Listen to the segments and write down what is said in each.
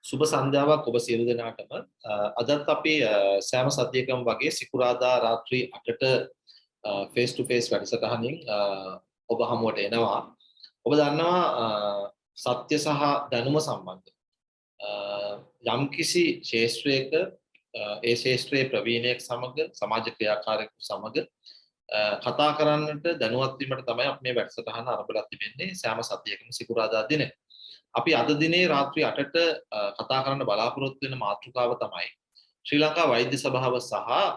සුබ සන්ධ්‍යාවක් ඔබ සියලු දෙනාටම. අදත් අපි සෑම සතියකම වගේ සිකුරාදා රාත්‍රී 8ට ෆේස් ටු ෆේස් වැඩසටහනින් ඔබ හමුවට එනවා. ඔබ දන්නවා සත්‍ය සහ දැනුම සම්බන්ධ යම්කිසි ශාස්ත්‍රයක ඒ ශාස්ත්‍රයේ ප්‍රවීණයෙක් සමග සමාජ ක්‍රියාකාරයෙකු සමග කතා කරන්නට දැනුවත් වීමට තමයි අපි මේ වැඩසටහන ආරම්භලා තිබෙන්නේ සෑම සතියකම සිකුරාදා දිනේ. අපි අද දිනේ රාත්‍රී 8ට කතා කරන්න බලාපොරොත්තු වෙන මාතෘකාව තමයි ශ්‍රී ලංකා වෛද්‍ය සභාව සහ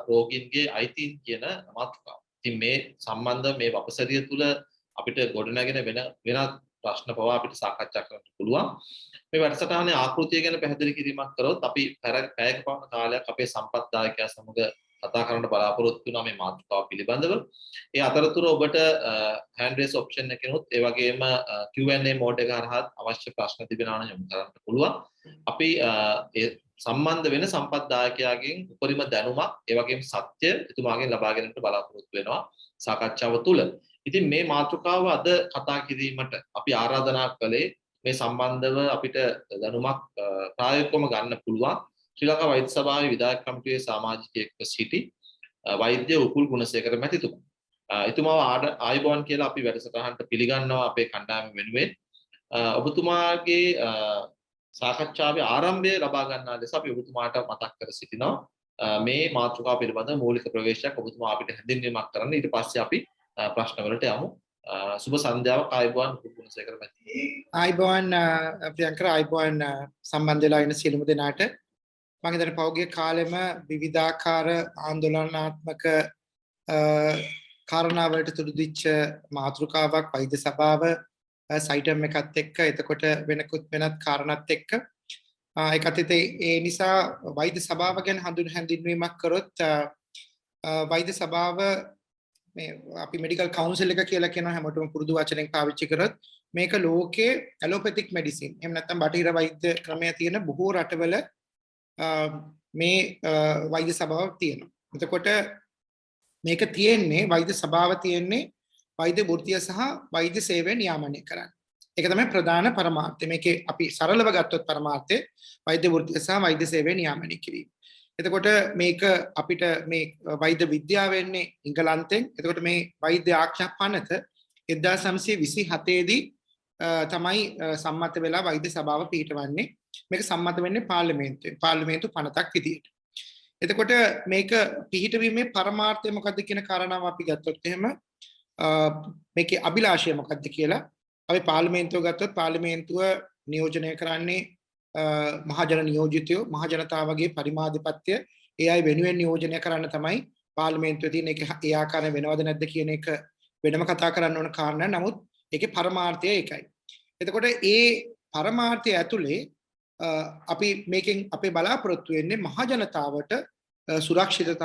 රෝගීන්ගේ අයිතීන් කියන මාතෘකාව. ඉතින් මේ සම්බන්ධ මේ වපසරිය තුල අපිට ගොඩනැගෙන වෙනත් ප්‍රශ්න පවා අපිට සාකච්ඡා කරන්න පුළුවන්. මේ වැඩසටහනේ ආකෘතිය ගැන පැහැදිලි කිරීමක් කරොත් අපි පැයක පමණ කාලයක් අපේ සම්පත්දායකයා සමග කතා කරන්න බලාපොරොත්තු වෙනවා මේ මාතෘකාව පිළිබඳව. ඒ අතරතුර ඔබට hand raise option එකනොත් ඒ වගේම Q&A mode එක හරහා අවශ්‍ය ප්‍රශ්න තිබෙනවා නම් යොමු කරන්න පුළුවන්. අපි ඒ සම්බන්ධ වෙන සම්පත්දායකයාගෙන් උපරිම දැනුමක් ඒ වගේම සත්‍ය එතුමාගෙන් ලබා ගැනීමට බලාපොරොත්තු වෙනවා සාකච්ඡාව තුළ. ඉතින් මේ මාතෘකාව අද කතා කිරීමට අපි ආරාධනා කළේ මේ සම්බන්ධව අපිට දැනුමක් ප්‍රායෝගිකවම ගන්න පුළුවන් ශ්‍රී ලංකා වෛද්‍ය සභාවේ විධායක කමිටුවේ සමාජිකයෙක්ව සිටි වෛද්‍ය උපුල් ගුණසේකර මැතිතුමා. එතුමාව ආයුබෝවන් කියලා අපි වැඩසටහනට පිළිගන්නවා අපේ කණ්ඩායම වෙනුවෙන්. ඔබතුමාගේ සාකච්ඡාවේ ආරම්භය ලබා ගන්නා ලෙස අපි ඔබතුමාට මතක් කර සිටිනවා. මේ මාතෘකාව පිළිබඳව මූලික ප්‍රවේශයක් ඔබතුමා අපිට හැඳින්වීමක් කරන්න. ඊට පස්සේ අපි ප්‍රශ්න වලට යමු. සුබ සන්ධ්‍යාවක් ආයුබෝවන් උපුල් ගුණසේකර මැතිතුමා. ආයුබෝවන් ප්‍රියංකර ආයුබෝවන් සම්බන්ධ වෙලා ඉන්න සියලුම දෙනාට මම හිතන්නේ පෞද්ගලික කාලෙම විවිධාකාර ආందోලනාත්මක කාරණාවලට තුඩුදිච්ච මාතෘකාවක් වෛද්‍ය සභාව සයිටම් එකත් එක්ක එතකොට වෙනත් කාරණාත් එක්ක ඒකත් ඒ නිසා වෛද්‍ය සභාව ගැන හැඳින්වීමක් කරොත් වෛද්‍ය සභාව මේ අපි මෙඩිකල් කවුන්සිල් එක කියලා කියන හැමෝටම පුරුදු වචනෙන් පාවිච්චි කරොත් මේක ලෝකයේ ඇලෝපැතික් මෙඩිසින් එහෙම නැත්නම් බටහිර වෛද්‍ය ක්‍රමය තියෙන බොහෝ රටවල මේ වෛද්‍ය සභාවක් තියෙනවා. එතකොට මේක තියෙන්නේ වෛද්‍ය සභාව තියෙන්නේ වෛද්‍ය වෘත්තිය සහ වෛද්‍ය සේවය නියාමනය කරන්න. ඒක තමයි ප්‍රධාන පරමාර්ථය. මේකේ අපි සරලව ගත්තොත් පරමාර්ථය වෛද්‍ය වෘත්තිය සහ වෛද්‍ය සේවය නියාමනය කිරීම. එතකොට මේක අපිට මේ වෛද්‍ය විද්‍යාව වෙන්නේ ඉංගලන්තෙන්. එතකොට මේ වෛද්‍ය ආඥා පනත 1927 දී තමයි සම්මත වෙලා වෛද්‍ය සභාව පිහිටවන්නේ. මේක සම්මත වෙන්නේ පාර්ලිමේන්තුවෙන්. පාර්ලිමේන්තු පනතක් විදියට. එතකොට මේක පිහිටවීමේ පරමාර්ථය මොකක්ද කියන කාරණාව අපි ගත්තොත් එහෙම මේකේ අභිලාෂය මොකක්ද කියලා අපි පාර්ලිමේන්තුව ගත්තොත් පාර්ලිමේන්තුව නියෝජනය කරන්නේ මහජන නියෝජිතයෝ මහජනතාවගේ පරිමාධිපත්‍ය ඒ අය වෙනුවෙන් නියෝජනය කරන්න තමයි පාර්ලිමේන්තුවේ තියෙන එක ඒ ආකාරයෙන් වෙනවද නැද්ද කියන එක වෙනම කතා කරන්න ඕන කාරණා. නමුත් ඒකේ පරමාර්ථය ඒකයි. එතකොට ඒ පරමාර්ථය ඇතුලේ අපි මේකෙන් අපේ බලාපොරොත්තු වෙන්නේ මහජනතාවට සුරක්ෂිතතහ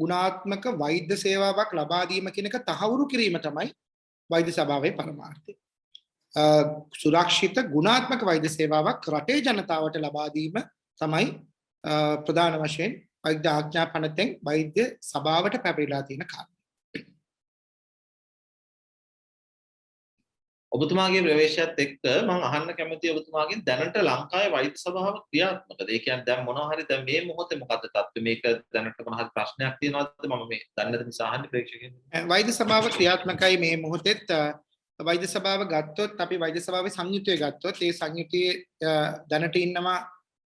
ගුණාත්මක වෛද්‍ය සේවාවක් ලබා දීම කියන එක තහවුරු කිරීම තමයි වෛද්‍ය සභාවේ පරමාර්ථය. සුරක්ෂිත ගුණාත්මක වෛද්‍ය සේවාවක් රටේ ජනතාවට ලබා දීම තමයි ප්‍රධාන වශයෙන් වෛද්‍ය ආඥා පනතෙන් වෛද්‍ය සභාවට පැමිණලා තියෙන කාරණා. ඔබතුමාගේ ප්‍රවේශයත් එක්ක මම අහන්න කැමතියි ඔබතුමාගෙන් දැනට ලංකාවේ වෛද්‍ය සභාව ක්‍රියාත්මකද? ඒ කියන්නේ දැන් මොනවා හරි දැන් මේ මොහොතේ මොකද්ද තත්ත්වය? මේක දැනට මොන හරි ප්‍රශ්නයක් තියෙනවද? මම මේ දන්නේ නැති නිසා අහන්නේ ප්‍රේක්ෂකයන්. වෛද්‍ය සභාව ක්‍රියාත්මකයි මේ මොහොතේත්. වෛද්‍ය සභාව ගත්තොත් අපි වෛද්‍ය සභාවේ සංයුතිය ගත්තොත් ඒ සංයුතියේ දැනට ඉන්නවා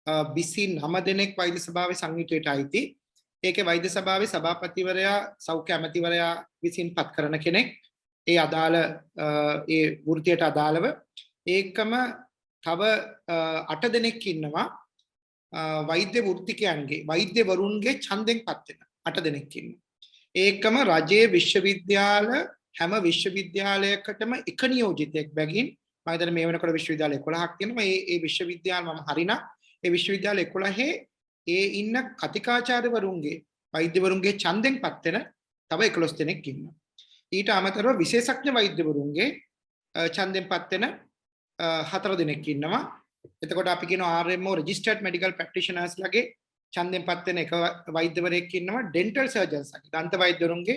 29 දෙනෙක් වෛද්‍ය සභාවේ සංයුතියට අයිති. ඒකේ වෛද්‍ය සභාවේ සභාපතිවරයා සෞඛ්‍ය ඇමතිවරයා විසින් පත් කරන කෙනෙක්. ඒ අදාළ ඒ වෘත්තියට අදාළව ඒකම තව 8 දෙනෙක් ඉන්නවා වෛද්‍ය වෘත්තිකයන්ගේ වෛද්‍යවරුන්ගේ ඡන්දෙන් පත් වෙන 8 දෙනෙක් ඉන්නවා. ඒකම රජයේ විශ්වවිද්‍යාල හැම විශ්වවිද්‍යාලයකටම එක නියෝජිතයෙක් බැගින් මම හිතන්නේ මේ වෙනකොට විශ්වවිද්‍යාල 11ක් තියෙනවා. මේ විශ්වවිද්‍යාල මම හරිනම් ඒ විශ්වවිද්‍යාල 11 ඒ ඉන්න කතිකාචාර්යවරුන්ගේ වෛද්‍යවරුන්ගේ ඡන්දෙන් පත් වෙන තව 11 දෙනෙක් ඉන්නවා. ඊට අමතරව විශේෂඥ වෛද්‍යවරුන්ගේ ඡන්දෙන් පත් වෙන 4 දෙනෙක් ඉන්නවා. එතකොට අපි කියනවා RMO registered medical practitioners ලගේ ඡන්දෙන් පත් වෙන එක වෛද්‍යවරයෙක් ඉන්නවා. dental surgeons ලගේ දන්ත වෛද්‍යවරුන්ගේ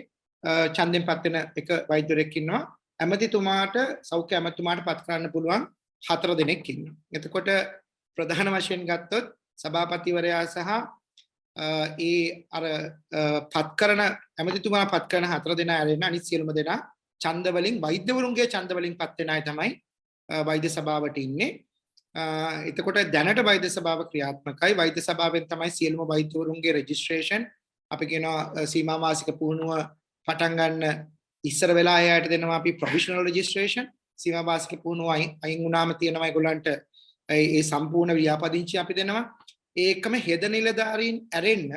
ඡන්දෙන් පත් වෙන එක වෛද්‍යවරයෙක් ඉන්නවා. ඇමතිතුමාට සෞඛ්‍ය ඇමතිතුමාට පත් කරන්න පුළුවන් 4 දෙනෙක් ඉන්නවා. එතකොට ප්‍රධාන වශයෙන් ගත්තොත් සභාපතිවරයා සහ ඒ අර පත් කරන ඇමතිතුමා පත් කරන 4 දෙනා ඇරෙන්න අනිත් සියලුම දෙනා ඡන්ද වලින් වෛද්‍යවරුන්ගේ ඡන්ද වලින් පත් වෙන අය තමයි වෛද්‍ය සභාවට ඉන්නේ. එතකොට දැනට වෛද්‍ය සභාව ක්‍රියාත්මකයි. වෛද්‍ය සභාවෙන් තමයි සියලුම වෛද්‍යවරුන්ගේ රෙජිස්ට්‍රේෂන් අපි කියනවා සීමා මාසික පුහුණුව පටන් ගන්න ඉස්සර වෙලා එයාට දෙනවා අපි ප්‍රොවිෂනල් රෙජිස්ට්‍රේෂන්. සීමා මාසික පුහුණුව අයින් වුණාම තියෙනවා ඒගොල්ලන්ට ඒ සම්පූර්ණ ව්‍යාපදිංචි අපි දෙනවා. ඒකම හෙද නිලධාරීන් ඇරෙන්න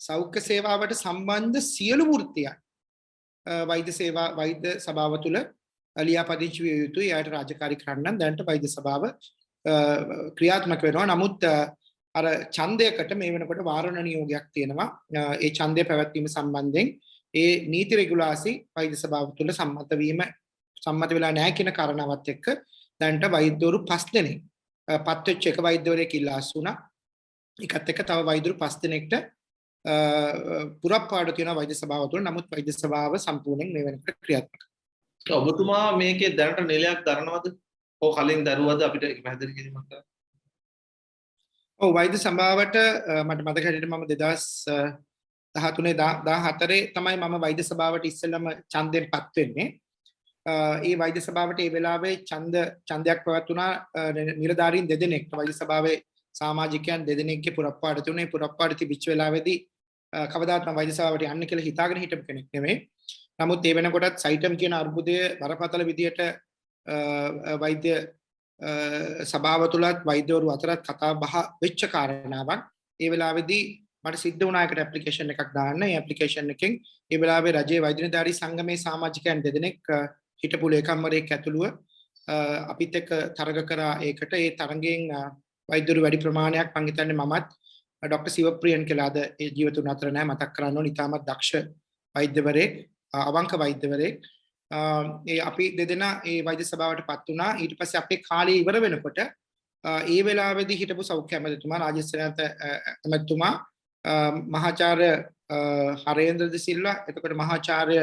සෞඛ්‍ය සේවාවට සම්බන්ධ සියලු වෘත්තියන් වෛද්‍ය සභාව තුළ ලියාපදිංචි විය යුතුයි. එයාට රාජකාරී කරන්න දැනට වෛද්‍ය සභාව ක්‍රියාත්මක වෙනවා. නමුත් අර ඡන්දයකට මේ වෙනකොට වාරණ නියෝගයක් තියෙනවා. ඒ ඡන්දය පැවැත්වීම සම්බන්ධයෙන් ඒ නීති රෙගුලාසි වෛද්‍ය සභාව තුළ සම්මත වෙලා නැහැ කියන කාරණාවත් එක්ක දැනට වෛද්‍යවරු 5 දෙනෙක් පත් වෙච්ච එක වෛද්‍යවරයෙක් ඉල්ලාස් වුණා. ඒකත් එක්ක තව වෛද්‍යවරු 5 දෙනෙක්ට පුරප්පාඩු තියෙන වෛද්‍ය සභාව තුළ. නමුත් වෛද්‍ය සභාව සම්පූර්ණයෙන් මේ වෙනකොට ක්‍රියාත්මකයි. ඔබතුමා මේකේ දැනට නිලයක් දරනවද? ඔව් කලින් දරුවද අපිට පැහැදිලි කිරීමක් කරන්න. ඔව් වෛද්‍ය සභාවට මට මතක හැටියට මම 2013 14 තමයි මම වෛද්‍ය සභාවට ඉස්සෙල්ලම ඡන්දයෙන් පත් වෙන්නේ. ඒ වෛද්‍ය සභාවට ඒ වෙලාවේ ඡන්දයක් පැවැත්ුණා නිලධාරීන් දෙදෙනෙක්. වෛද්‍ය සභාවේ සමාජිකයන් දෙදෙනෙක්ගේ පුරප්පාඩු තුනේ පුරප්පාඩු තිබිච්ච වෙලාවේදී කවදාත් මම වෛද්‍ය සභාවට යන්න කියලා හිතාගෙන හිටපු කෙනෙක් නෙමෙයි. නමුත් ඒ වෙනකොටත් සයිටම් කියන අර්බුදය බරපතල විදියට වෛද්‍ය සභාව තුලත් වෛද්‍යවරු අතරත් කතා බහ වෙච්ච කාරණාවක්. ඒ වෙලාවේදී මට සිද්ධ වුණා එකට ඇප්ලිකේෂන් එකක් දාන්න. ඒ ඇප්ලිකේෂන් එකෙන් ඒ වෙලාවේ රජයේ වෛද්‍ය නිලධාරී සංගමේ සමාජිකයන් දෙදෙනෙක් හිටපු ලේකම්වරයෙක් ඇතුළුව අපිත් එක්ක තරග කරා. ඒකට ඒ තරඟයෙන් වෛද්‍යවරු වැඩි ප්‍රමාණයක් මම හිතන්නේ මමත් ડોક્ટર සිවප්‍රියන් කියලා අද ඒ ජීවිතුන් අතර නැහැ මතක් කරන්න ඕන. ඉතාමත් දක්ෂ වෛද්‍යවරයෙක් අවංක වෛද්‍යවරයෙක්. ඒ අපි දෙදෙනා ඒ වෛද්‍ය සභාවටපත් වුණා. ඊට පස්සේ අපේ කාලය ඉවර වෙනකොට ඒ වෙලාවේදී හිටපු සෞඛ්‍ය ඇමතිතුමා රාජේශ්වරයන්ත ඇමතිතුමා මහාචාර්ය හරේන්ද්‍ර ද සිල්වා එතකොට මහාචාර්ය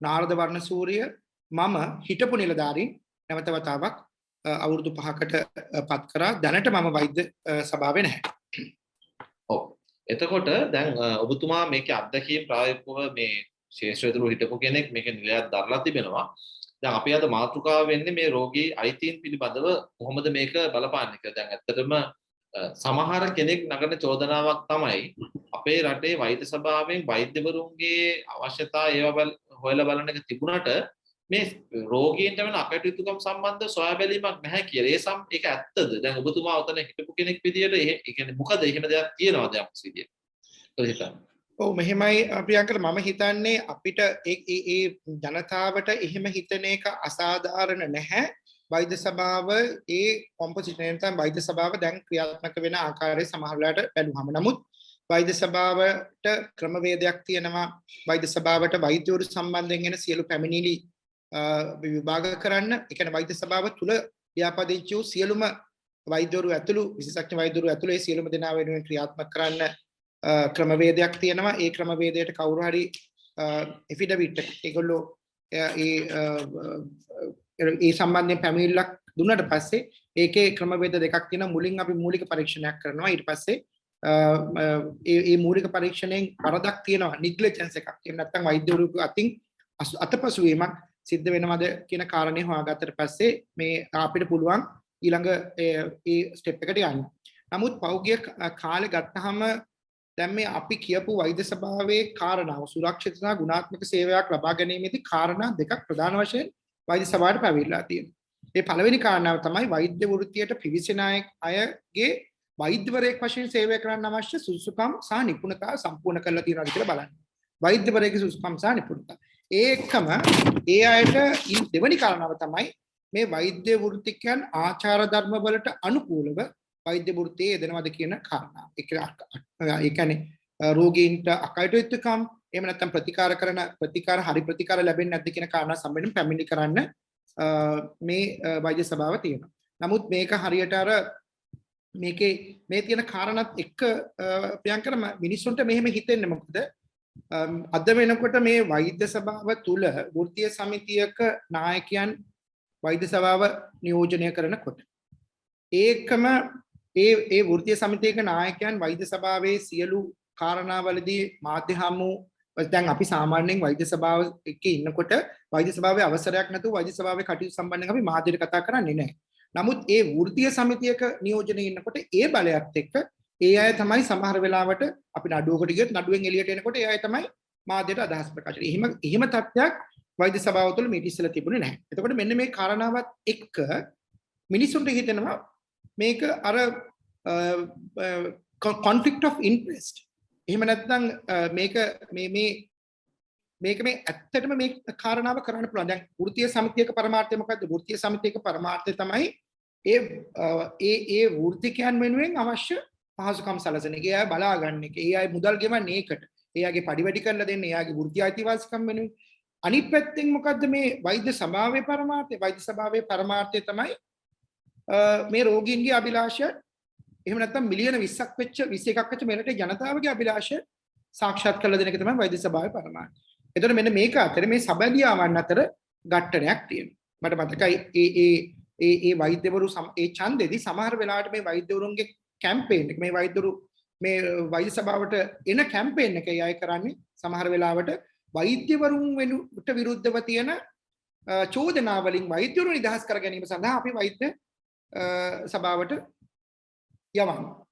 නාරද වර්ණසූරිය මම හිටපු නිලධාරීන් නැවත වතාවක් අවුරුදු 5කට පත් කරා. දැනට මම වෛද්‍ය සභාවේ නැහැ. ඔව්. එතකොට දැන් ඔබතුමා මේකේ අත්දැකීම් ප්‍රායෝගිකව මේ ශේෂ්ත්‍රය තුළ හිටපු කෙනෙක් මේක නිලයක් දරලා තිබෙනවා. දැන් අපි අද මාතෘකාව වෙන්නේ මේ රෝගී අයිතීන් පිළිබඳව කොහොමද මේක බලපාන්නේ කියලා. දැන් ඇත්තටම සමහර කෙනෙක් නගන චෝදනාවක් තමයි අපේ රටේ වෛද්‍ය සභාවෙන් වෛද්‍යවරුන්ගේ අවශ්‍යතා ඒවා හොයලා බලන එක තිබුණාට මේ රෝගීන්ට වෙන අපැටයුතුකම් සම්බන්ධ සොයා බැලීමක් නැහැ කියලා. ඒක ඇත්තද? දැන් ඔබතුමා උතන හිටපු කෙනෙක් විදියට ඒ කියන්නේ මොකද එහෙම දෙයක් තියෙනවද යම්ස් විදියට? කොහොමද? ඔව් මෙහෙමයි ප්‍රියංකර මම හිතන්නේ අපිට ඒ ජනතාවට එහෙම හිතන එක අසාධාරණ නැහැ. වෛද්‍ය සභාව ඒ කොම්පොසිෂන් තමයි වෛද්‍ය සභාව දැන් ක්‍රියාත්මක වෙන ආකාරය සමහර වෙලාවට බැලුවම. නමුත් වෛද්‍ය සභාවට ක්‍රමවේදයක් තියෙනවා. වෛද්‍ය සභාවට වෛද්‍යවරු සම්බන්ධයෙන් එන සියලු පැමිණිලි විභාග කරන්න. ඒ කියන්නේ වෛද්‍ය සභාව තුල ව්‍යාපදිංචි වූ සියලුම වෛද්‍යවරු ඇතුළු විශේෂඥ වෛද්‍යවරු ඇතුළු ඒ සියලුම දෙනා වෙනුවෙන් ක්‍රියාත්මක කරන්න ක්‍රමවේදයක් තියෙනවා. ඒ ක්‍රමවේදයට කවුරු හරි එෆිඩවිට් එක ඒගොල්ලෝ ඒ සම්බන්ධයෙන් පැමිණිල්ලක් දුන්නාට පස්සේ ඒකේ ක්‍රමවේද දෙකක් තියෙනවා. මුලින් අපි මූලික පරීක්ෂණයක් කරනවා. ඊට පස්සේ ඒ මූලික පරීක්ෂණයෙන් වරදක් තියෙනවා නිග්ලිජන්ස් එකක්. එහෙම නැත්නම් වෛද්‍යවරු අතින් අතපසුවීමක් සිද්ධ වෙනවද කියන කාරණේ හොයාගත්තට පස්සේ මේ අපිට පුළුවන් ඊළඟ ඒ ස්ටෙප් එකට යන්න. නමුත් පෞද්ගලික කාලේ ගත්තාම දැන් මේ අපි කියපු වෛද්‍ය සභාවේ කාරණාව සුරක්ෂිත සහ ගුණාත්මක සේවයක් ලබා ගැනීමේදී කාරණා දෙකක් ප්‍රධාන වශයෙන් වෛද්‍ය සභාවට පැමිණලා තියෙනවා. මේ පළවෙනි කාරණාව තමයි වෛද්‍ය වෘත්තියට පිවිසෙන අයගේ වෛද්‍යවරයෙක් වශයෙන් සේවය කරන්න අවශ්‍ය සුසුකම් සහ නිපුණතා සම්පූර්ණ කරලා තියෙනවද කියලා බලන්න. වෛද්‍යවරයෙකුගේ සුසුකම් සහ නිපුණතා. ඒකම ඒ අයට දෙවෙනි කාරණාව තමයි මේ වෛද්‍ය වෘත්තිකයන් ආචාර ධර්ම වලට අනුකූලව වෛද්‍ය වෘත්තියේ යෙදෙනවද කියන කාරණා. ඒ කියන්නේ රෝගීන්ට අකටයුතුකම් එහෙම නැත්නම් ප්‍රතිකාර හරි ප්‍රතිකාර ලැබෙන්නේ නැද්ද කියන කාරණා සම්බන්ධයෙන් පැමිණිලි කරන්න මේ වෛද්‍ය සභාව තියෙනවා. නමුත් මේක හරියට අර මේකේ මේ තියෙන කාරණාත් එක්ක ප්‍රියංකර මිනිස්සුන්ට මෙහෙම හිතෙන්නේ මොකද? අද වෙනකොට මේ වෛද්‍ය සභාව තුල වෘත්තීය සමිතියක නායකයන් වෛද්‍ය සභාව නියෝජනය කරනකොට ඒකම ඒ වෘත්තීය සමිතියක නායකයන් වෛද්‍ය සභාවේ සියලු කාරණාවලදී මාධ්‍ය හමු දැන් අපි සාමාන්‍යයෙන් වෛද්‍ය සභාව එක්ක ඉන්නකොට වෛද්‍ය සභාවේ අවසරයක් නැතුව වෛද්‍ය සභාවේ කටයුතු සම්බන්ධයෙන් අපි මාධ්‍යට කතා කරන්නේ නැහැ. නමුත් ඒ වෘත්තීය සමිතියක නියෝජනයේ ඉන්නකොට ඒ බලයත් එක්ක ඒ අය තමයි සමහර වෙලාවට අපි නඩුවකට ගියොත් නඩුවෙන් එළියට එනකොට ඒ අය තමයි මාධ්‍යට අදහස් ප්‍රකාශ කරන්නේ. එහෙම තත්ත්වයක් වෛද්‍ය සභාව තුළ මීට ඉස්සෙල්ලා තිබුණේ නැහැ. එතකොට මෙන්න මේ කාරණාවත් එක්ක මිනිසුන්ට හිතෙනවා මේක අර conflict of interest. එහෙම නැත්නම් මේක මේ ඇත්තටම මේ කාරණාව කරන්න පුළුවන්. දැන් වෘත්තීය සමිතියක පරමාර්ථය මොකද්ද? වෘත්තීය සමිතියක පරමාර්ථය තමයි ඒ වෘත්තිකයන් වෙනුවෙන් අවශ්‍ය පහසුකම් සැලසෙන එක. ඒ අය බලා ගන්න එක. ඒ අය මුදල් ගෙවන්නේ ඒකට. ඒ අයගේ පඩි වැඩි කරලා දෙන්නේ. ඒ අයගේ වෘත්තීය අයිතිවාසිකම් වෙනුවෙන්. අනිත් පැත්තෙන් මොකද්ද මේ වෛද්‍ය සභාවේ පරමාර්ථය? වෛද්‍ය සභාවේ පරමාර්ථය තමයි මේ රෝගීන්ගේ අභිලාෂය එහෙම නැත්නම් මිලියන 20ක් වෙච්ච 21ක් වෙච්ච මේ රටේ ජනතාවගේ අභිලාෂය සාක්ෂාත් කරලා දෙන එක තමයි වෛද්‍ය සභාවේ පරමාර්ථය. එතකොට මෙන්න මේක අතර මේ සබැඳියාවන් අතර ගැටණයක් තියෙනවා. මට මතකයි ඒ වෛද්‍යවරු ඒ ඡන්දෙදි සමහර වෙලාවට මේ වෛද්‍යවරුන්ගේ කැම්පේන් එක මේ වෛද්‍යවරු මේ වෛද්‍ය සභාවට එන කැම්පේන් එක අය කරන්නේ සමහර වෙලාවට වෛද්‍යවරුන් වෙනුට විරුද්ධව තියෙන චෝදනා වලින් වෛද්‍යවරු නිදහස් කර ගැනීම සඳහා අපි වෛද්‍ය සභාවට යවනවා.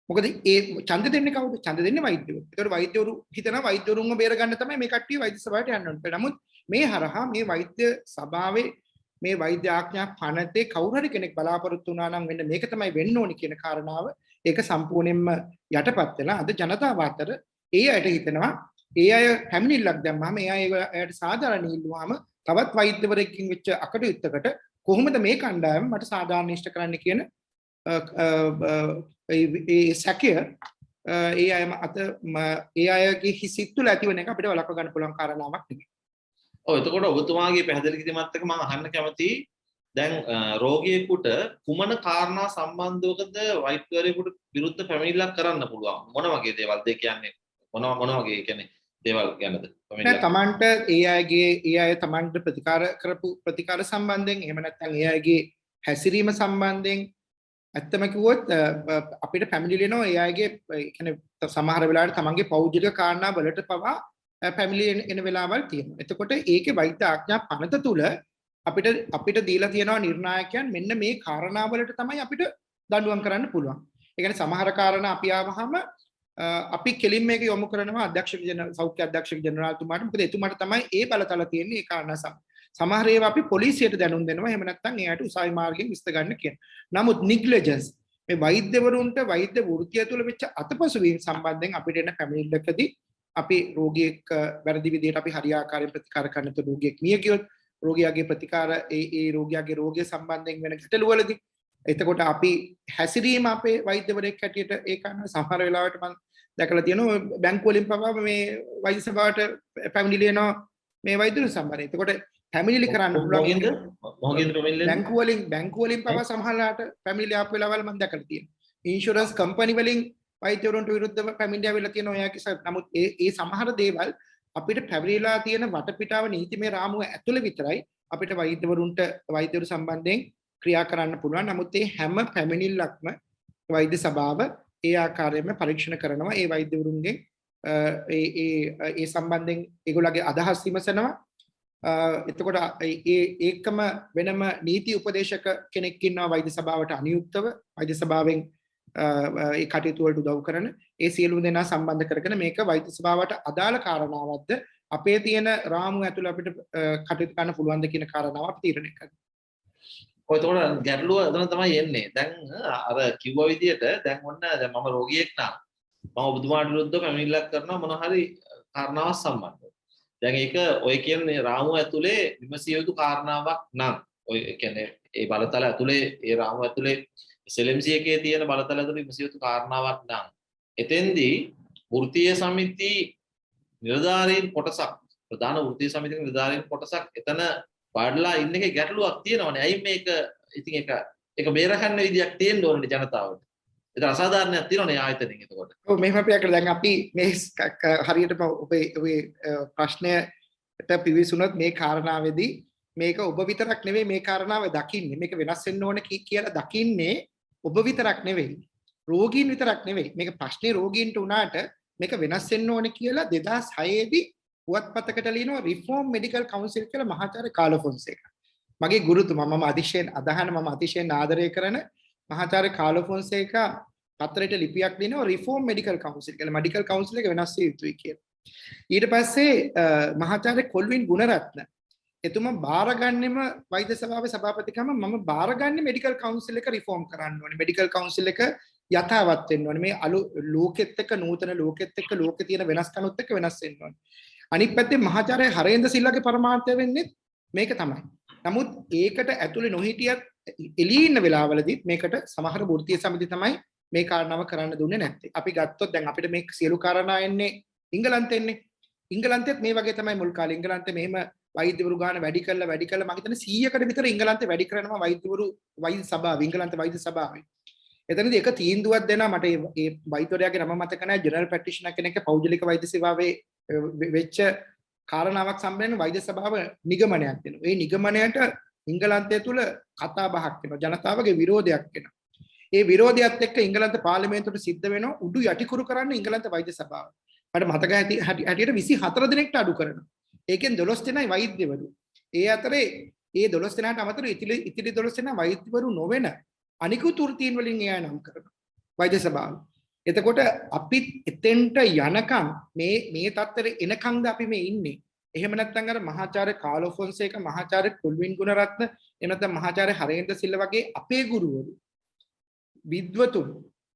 මොකද ඒ ඡන්ද දෙන්නේ කවුද? ඡන්ද දෙන්නේ වෛද්‍යවරු. ඒතකොට වෛද්‍යවරු හිතනවා වෛද්‍යවරුන්ව බේර ගන්න තමයි මේ කට්ටිය වෛද්‍ය සභාවට යන්න ඕනේ. නමුත් මේ හරහා මේ වෛද්‍ය සභාවේ මේ වෛද්‍ය ආඥා පනතේ කවුරු හරි කෙනෙක් බලාපොරොත්තු වුණා නම් වෙන්න මේක තමයි වෙන්න ඕනි කියන කාරණාව ඒක සම්පූර්ණයෙන්ම යටපත් වෙලා අද ජනතාව අතර ඒ අයට හිතනවා ඒ අය පැමිණිල්ලක් දැම්මම ඒ අයට සාධාරණ ඉල්ලුවාම තවත් වෛද්‍යවරයෙක්ගෙන් වෙච්ච අකටයුත්තකට කොහොමද මේ කණ්ඩායම මට සාධාරණ ඉෂ්ට කරන්න කියන ඒ සැකය ඒ අයම අත ඒ අයගේ හිසිත් තුළ ඇතිවන එක අපිට වළක්ව ගන්න පුළුවන් කාරණාවක් නෙමෙයි. ඔව් එතකොට ඔබතුමාගේ පැහැදිලි කිරීමත් එක්ක මම අහන්න කැමතියි දැන් රෝගියෙකුට කුමන කාරණා සම්බන්ධවකද වෛද්‍යවරයෙකුට විරුද්ධ පැමිණිල්ලක් කරන්න පුළුවන් මොන වගේ දේවල්ද ඒ කියන්නේ මොන වගේ කියන්නේ දේවල් ගැනද නෑ තමන්ට ඒ අය තමන්ට ප්‍රතිකාර සම්බන්ධයෙන් එහෙම නැත්නම් ඒ අයගේ හැසිරීම සම්බන්ධයෙන් ඇත්තම කිව්වොත් අපිට පැමිණිලි එනවා ඒ අයගේ කියන්නේ සමහර වෙලාවට තමන්ගේ පෞද්ගලික කාරණා වලට පවා පැමිණිලි එන වෙලාවල් තියෙනවා. එතකොට ඒකේ වෛද්‍ය ආඥා පනත තුල අපිට දීලා තියෙනවා නිර්ණායකයන් මෙන්න මේ කාරණා වලට තමයි අපිට දඬුවම් කරන්න පුළුවන්. ඒ කියන්නේ සමහර කාරණා අපි ආවහම අපි කෙලින් මේක යොමු කරනවා සෞඛ්‍ය අධ්‍යක්ෂක ජනරාල්තුමාට. මොකද එතුමාට තමයි ඒ බලතල තියෙන්නේ ඒ කාරණා සමහර ඒවා අපි පොලිසියට දැනුම් දෙනවා. එහෙම නැත්නම් එයාට උසාවි මාර්ගයෙන් විස්තර ගන්න කියන. නමුත් නිග්ලිජන්ස් මේ වෛද්‍යවරුන්ට වෛද්‍ය වෘත්තිය තුළ වෙච්ච අතපසුවීම් සම්බන්ධයෙන් අපිට එන පැමිණිල්ලකදී අපි රෝගියෙක් වැරදි විදිහට අපි හරියාකාරයෙන් ප්‍රතිකාර කරන්නත් රෝගියෙක් මිය ගියොත් රෝගියාගේ ප්‍රතිකාර ඒ රෝගියාගේ රෝගය සම්බන්ධයෙන් වෙන ගැටලුවලදී එතකොට අපි හැසිරීම අපේ වෛද්‍යවරයෙක් හැටියට ඒ කරන සමහර වෙලාවට මම දැකලා තියෙනවා බැංකුව වලින් පවා මේ වෛද්‍ය සභාවට පැමිණිලි එනවා මේ වෛද්‍යවරු සම්බන්ධයෙන්. එතකොට පැමිණිලි කරන්න පුළුවන් බැංකුව වලින් පවා සමහරලාට පැමිණිලි ආපු වෙලාවල් මම දැකලා තියෙනවා. ඉන්ෂුරන්ස් කම්පැනි වලින් වෛද්‍යවරුන්ට විරුද්ධව පැමිණිලි ආවිලා තියෙනවා ඔයාගේ නමුත් ඒ සමහර දේවල් අපිට පැවරිලා තියෙන වටපිටාව නීතිමය රාමුව ඇතුළේ විතරයි අපිට වෛද්‍යවරු සම්බන්ධයෙන් ක්‍රියා කරන්න පුළුවන්. නමුත් මේ හැම පැමිණිල්ලක්ම වෛද්‍ය සභාව ඒ ආකාරයෙන්ම පරීක්ෂණ කරනවා. ඒ වෛද්‍යවරුන්ගෙන් ඒ සම්බන්ධයෙන් ඒගොල්ලන්ගේ අදහස් විමසනවා. එතකොට ඒකම වෙනම නීති උපදේශක කෙනෙක් ඉන්නවා වෛද්‍ය සභාවට අනුයුක්තව වෛද්‍ය සභාවෙන් ඒ කටයුතු වලට උදව් කරන ඒ සියලු දෙනා සම්බන්ධ කරගෙන මේක වෛද්‍ය සභාවට අදාළ කාරණාවක්ද අපේ තියෙන රාමුව ඇතුළේ අපිට කටයුතු කරන්න පුළුවන්ද කියන කාරණාව අපි තීරණය කරනවා. ඔය එතකොට ගැටලුව එතන තමයි එන්නේ. දැන් අර කිව්ව විදිහට දැන් ඔන්න දැන් මම රෝගියෙක් නම් මම ඔබතුමාට විරුද්ධව පැමිණිල්ලක් කරනවා මොන හරි කාරණාවක් සම්බන්ධව. දැන් ඒක ඔය කියන්නේ රාමුව ඇතුලේ විමසිය යුතු කාරණාවක් නම් ඔය කියන්නේ ඒ බලතල ඇතුලේ ඒ රාමුව ඇතුලේ SLMC එකේ තියෙන බලතල ඇතුලේ විමසිය යුතු කාරණාවක් නම් එතෙන්දී වෘත්තීය සමිති නිලධාරීන් කොටසක් ප්‍රධාන වෘත්තීය සමිතියේ නිලධාරීන් කොටසක් එතන පාඩලා ඉන්න එකේ ගැටලුවක් තියෙනවනේ. ඇයි මේක ඉතින් ඒක බේරගන්න විදියක් තියෙන්න ඕනේ ජනතාවට. ඒක අසාධාරණයක් තියෙනවනේ ආයතනෙන් එතකොට. ඔව් මෙහෙම අපි අකට දැන් අපි මේ හරියටම ඔබේ ප්‍රශ්නයට පිවිසුනොත් මේ කාරණාවේදී මේක ඔබ විතරක් නෙවෙයි මේ කාරණාව දකින්නේ. මේක වෙනස් වෙන්න ඕන කියලා දකින්නේ ඔබ විතරක් නෙවෙයි. රෝගීන් විතරක් නෙවෙයි. මේක ප්‍රශ්නේ රෝගීන්ට උනාට මේක වෙනස් වෙන්න ඕනේ කියලා 2006 දී පුවත්පතකට ලියනවා රිෆෝම් මෙඩිකල් කවුන්සිල් කියලා මහාචාර්ය කාලෝ ෆොන්සේකා. මගේ ගුරුතුමා මම අතිශයින් ආදරය කරන මහාචාර්ය කාලෝ ෆොන්සේකා පත්‍රයට ලිපියක් ලියනවා රිෆෝම් මෙඩිකල් කවුන්සිල් කියලා. මෙඩිකල් කවුන්සිල් එක වෙනස් විය යුතුයි කියලා. ඊට පස්සේ මහාචාර්ය කොල්වින් ගුණරත්න එතුමා බාරගන්නෙම වෛද්‍ය සභාවේ සභාපතිකම මම බාරගන්නේ මෙඩිකල් කවුන්සිල් එක රිෆෝම් කරන්න ඕනේ. මෙඩිකල් කවුන්සිල් එක යථාවත් වෙන්න ඕනේ. මේ ලෝකෙත් එක්ක නූතන ලෝකෙත් එක්ක ලෝකේ තියෙන වෙනස්කම්ත් එක්ක වෙනස් වෙන්න ඕනේ. අනිත් පැත්තේ මහාචාර්ය හරේන්ද්‍ර සිල්වාගේ පරමාර්ථය වෙන්නේ මේක තමයි. නමුත් ඒකට ඇතුලේ නොහිටියත් එළියේ ඉන්න වෙලාවලදී මේකට සමහර වෘත්තීය සමිති තමයි මේ කාරණාව කරන්න දුන්නේ නැත්තේ. අපි ගත්තොත් දැන් අපිට මේ සියලු කාරණා එන්නේ ඉංගලන්තෙන්නේ. ඉංගලන්තෙත් මේ වගේ තමයි මුල් කාලේ. ඉංගලන්තේ මෙහෙම වෛද්‍යවරු ගාන වැඩි කළා මම හිතන්නේ 100කට විතර ඉංගලන්තේ වැඩි කරනවා වෛද්‍ය සභාව ඉංගලන්ත වෛද්‍ය සභාවේ. එතනදී එක තීන්දුවක් දෙනවා මට ඒ වෛද්‍යවරයාගේ නම මතක නැහැ ජෙනරල් ප්‍රැක්ටිෂනර් කෙනෙක් පෞද්ගලික වෛද්‍ය සේවාවේ වෙච්ච කාරණාවක් සම්බන්ධව වෛද්‍ය සභාව නිගමනයක් දෙනවා. ඒ නිගමනයට ඉංගලන්තය තුල කතා බහක් වෙනවා. ජනතාවගේ විරෝධයක් වෙනවා. ඒ විරෝධයත් එක්ක ඉංගලන්ත පාර්ලිමේන්තුවට සිද්ධ වෙනවා උඩු යටිකුරු කරන්න ඉංගලන්ත වෛද්‍ය සභාව. මට මතක හැටියට 24 දිනකට අඩු කරනවා. ඒකෙන් 12 දෙනයි වෛද්‍යවරු. ඒ අතරේ ඒ 12 දෙනාට අමතරව ඉතිරි 12 දෙනා වෛද්‍යවරු නොවන අනිකුත් වෘත්තීන් වලින් එයා නම් කරනවා. වෛද්‍ය සභාව. එතකොට අපි එතෙන්ට යනකම් මේ තත්ත්වෙට එනකම්ද අපි මේ ඉන්නේ. එහෙම නැත්නම් අර මහාචාර්ය කාලෝ ෆොන්සේක මහාචාර්ය කුල්වින් ගුණරත්න එහෙම නැත්නම් මහාචාර්ය හරේන්ද්‍ර සිල්වා වගේ අපේ ගුරුවරු විද්වතුන්